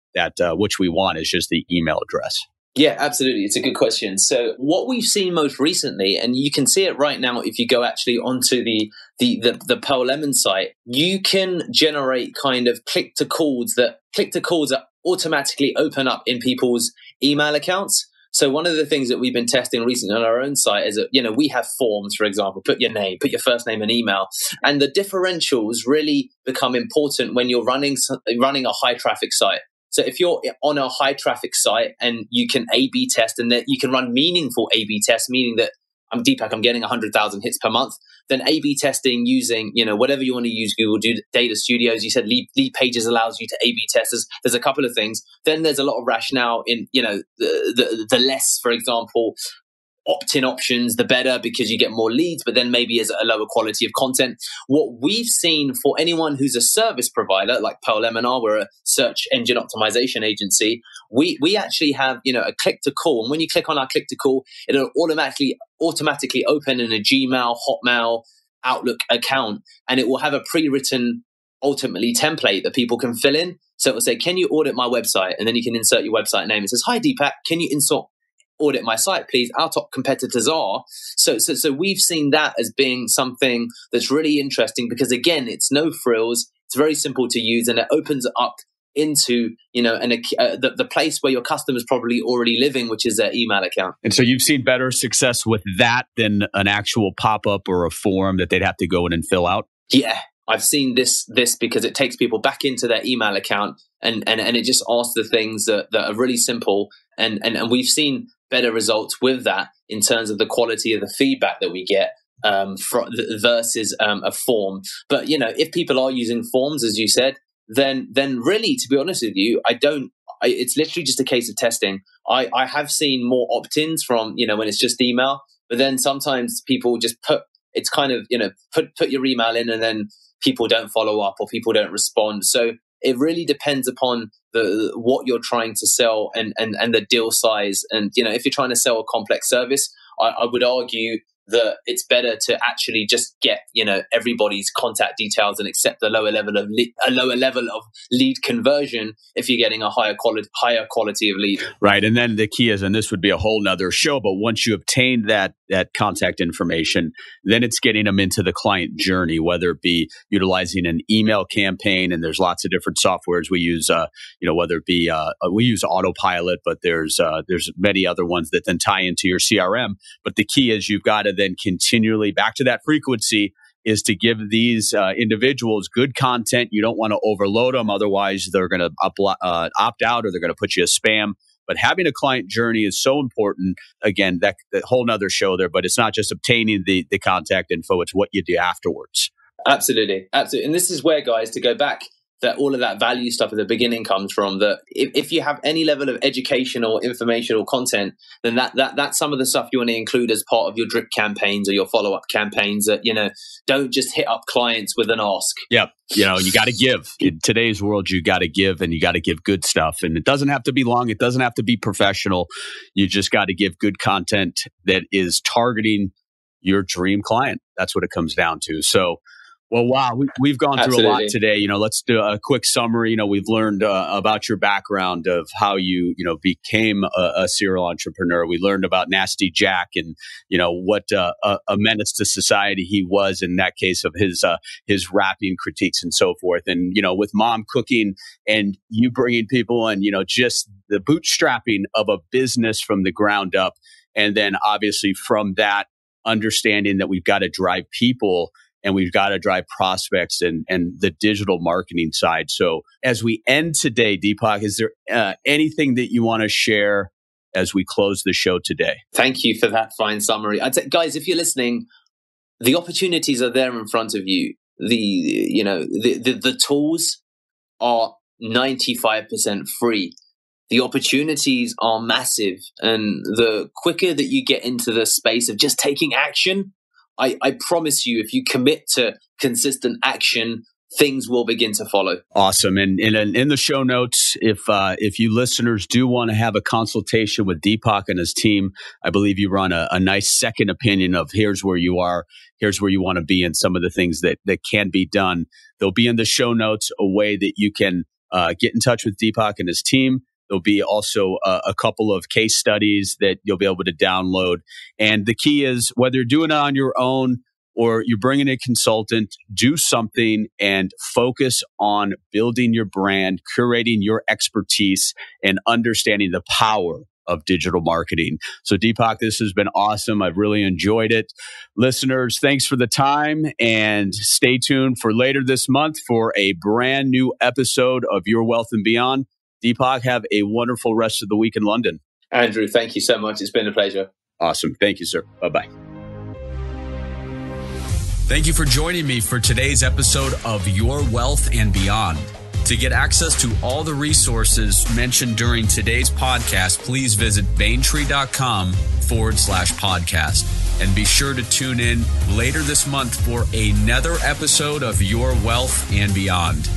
which we want is just the email address? Yeah, absolutely. It's a good question. So what we've seen most recently, and you can see it right now if you go actually onto the Pearl Lemon site, you can generate kind of click to calls that automatically open up in people's email accounts. So one of the things that we've been testing recently on our own site is that, we have forms, for example, put your name, put your first name and email. And the differentials really become important when you're running a high traffic site. So if you're on a high traffic site and you can A/B test, and that you can run meaningful A/B tests, meaning that I'm getting 100,000 hits per month, then A/B testing using, whatever you want to use, Google Data Studios. You said lead pages allows you to A/B test. There's a couple of things. Then there's a lot of rationale in, the less, for example, opt-in options, the better, because you get more leads, but then maybe as a lower quality of content. What we've seen for anyone who's a service provider, like Pearl Lemon, we're a search engine optimization agency, we actually have, a click to call. And when you click on our click to call, it'll automatically open in a Gmail, Hotmail, Outlook account, and it will have a pre-written, ultimately, template that people can fill in. So it will say, can you audit my website? And then you can insert your website name. It says, hi, Deepak, can you audit my site, please? Our top competitors are. So we've seen that as being something that's really interesting, because again, it's no frills. It's very simple to use, and it opens up into, the place where your customer's probably already living, which is their email account. And so you've seen better success with that than an actual pop-up or a form that they'd have to go in and fill out? Yeah. I've seen this because it takes people back into their email account and it just asks the things that are really simple. And we've seen better results with that in terms of the quality of the feedback that we get versus a form. But, if people are using forms, as you said, then really, to be honest with you, it's literally just a case of testing. I have seen more opt-ins from, when it's just email, but then sometimes people just it's kind of, put your email in and then people don't follow up or people don't respond. So it really depends upon what you're trying to sell and the deal size. And, if you're trying to sell a complex service, I would argue that it's better to actually just get, everybody's contact details and accept a lower level of lead conversion if you're getting a higher quality of lead. Right. And then the key is, and this would be a whole nother show, but once you obtain that contact information, then it's getting them into the client journey, whether it be utilizing an email campaign, and there's lots of different softwares we use, whether it be, we use Autopilot, but there's many other ones that then tie into your CRM. But the key is you've got to then continually, back to that frequency, is to give these individuals good content. You don't want to overload them. Otherwise, they're going to opt out, or they're going to put you as spam. But having a client journey is so important. Again, that whole nother show there, but it's not just obtaining the contact info. It's what you do afterwards. Absolutely. And this is where, guys, to go back, that all of that value stuff at the beginning comes from, that if you have any level of education or informational content, then that's some of the stuff you want to include as part of your drip campaigns or your follow-up campaigns, that, don't just hit up clients with an ask. Yeah. You got to give. In today's world, you got to give, and you got to give good stuff. And it doesn't have to be long. It doesn't have to be professional. You just got to give good content that is targeting your dream client. That's what it comes down to. So, well, wow, we've gone through a lot today. Let's do a quick summary. We've learned about your background of how you, became a serial entrepreneur. We learned about Nasty Jack and, what a menace to society he was in that case of his rapping critiques and so forth. And, with mom cooking and you bringing people and, just the bootstrapping of a business from the ground up. And then obviously from that, understanding that we've got to drive people and we've got to drive prospects and the digital marketing side. So as we end today, Deepak, is there anything that you want to share as we close the show today? Thank you for that fine summary. I'd say, guys, if you're listening, the opportunities are there in front of you. The tools are 95% free. The opportunities are massive. And the quicker that you get into the space of just taking action, I promise you, if you commit to consistent action, things will begin to follow. Awesome. And in the show notes, if you listeners do want to have a consultation with Deepak and his team, I believe you run a nice second opinion of here's where you are, here's where you want to be, and some of the things that can be done. There'll be in the show notes a way that you can get in touch with Deepak and his team. There'll be also a couple of case studies that you'll be able to download. And the key is whether you're doing it on your own or you're bringing a consultant, do something and focus on building your brand, curating your expertise, and understanding the power of digital marketing. So Deepak, this has been awesome. I've really enjoyed it. Listeners, thanks for the time, and stay tuned for later this month for a brand new episode of Your Wealth and Beyond. Deepak, have a wonderful rest of the week in London. Andrew, thank you so much. It's been a pleasure. Awesome. Thank you, sir. Bye-bye. Thank you for joining me for today's episode of Your Wealth and Beyond. To get access to all the resources mentioned during today's podcast, please visit Bayntree.com/podcast. And be sure to tune in later this month for another episode of Your Wealth and Beyond.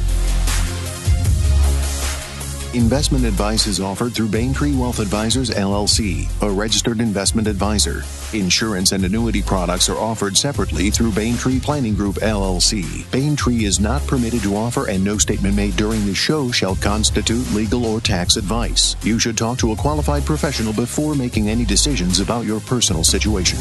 Investment advice is offered through Bayntree Wealth Advisors, LLC, a registered investment advisor. Insurance and annuity products are offered separately through Bayntree Planning Group, LLC. Bayntree is not permitted to offer, and no statement made during the show shall constitute legal or tax advice. You should talk to a qualified professional before making any decisions about your personal situation.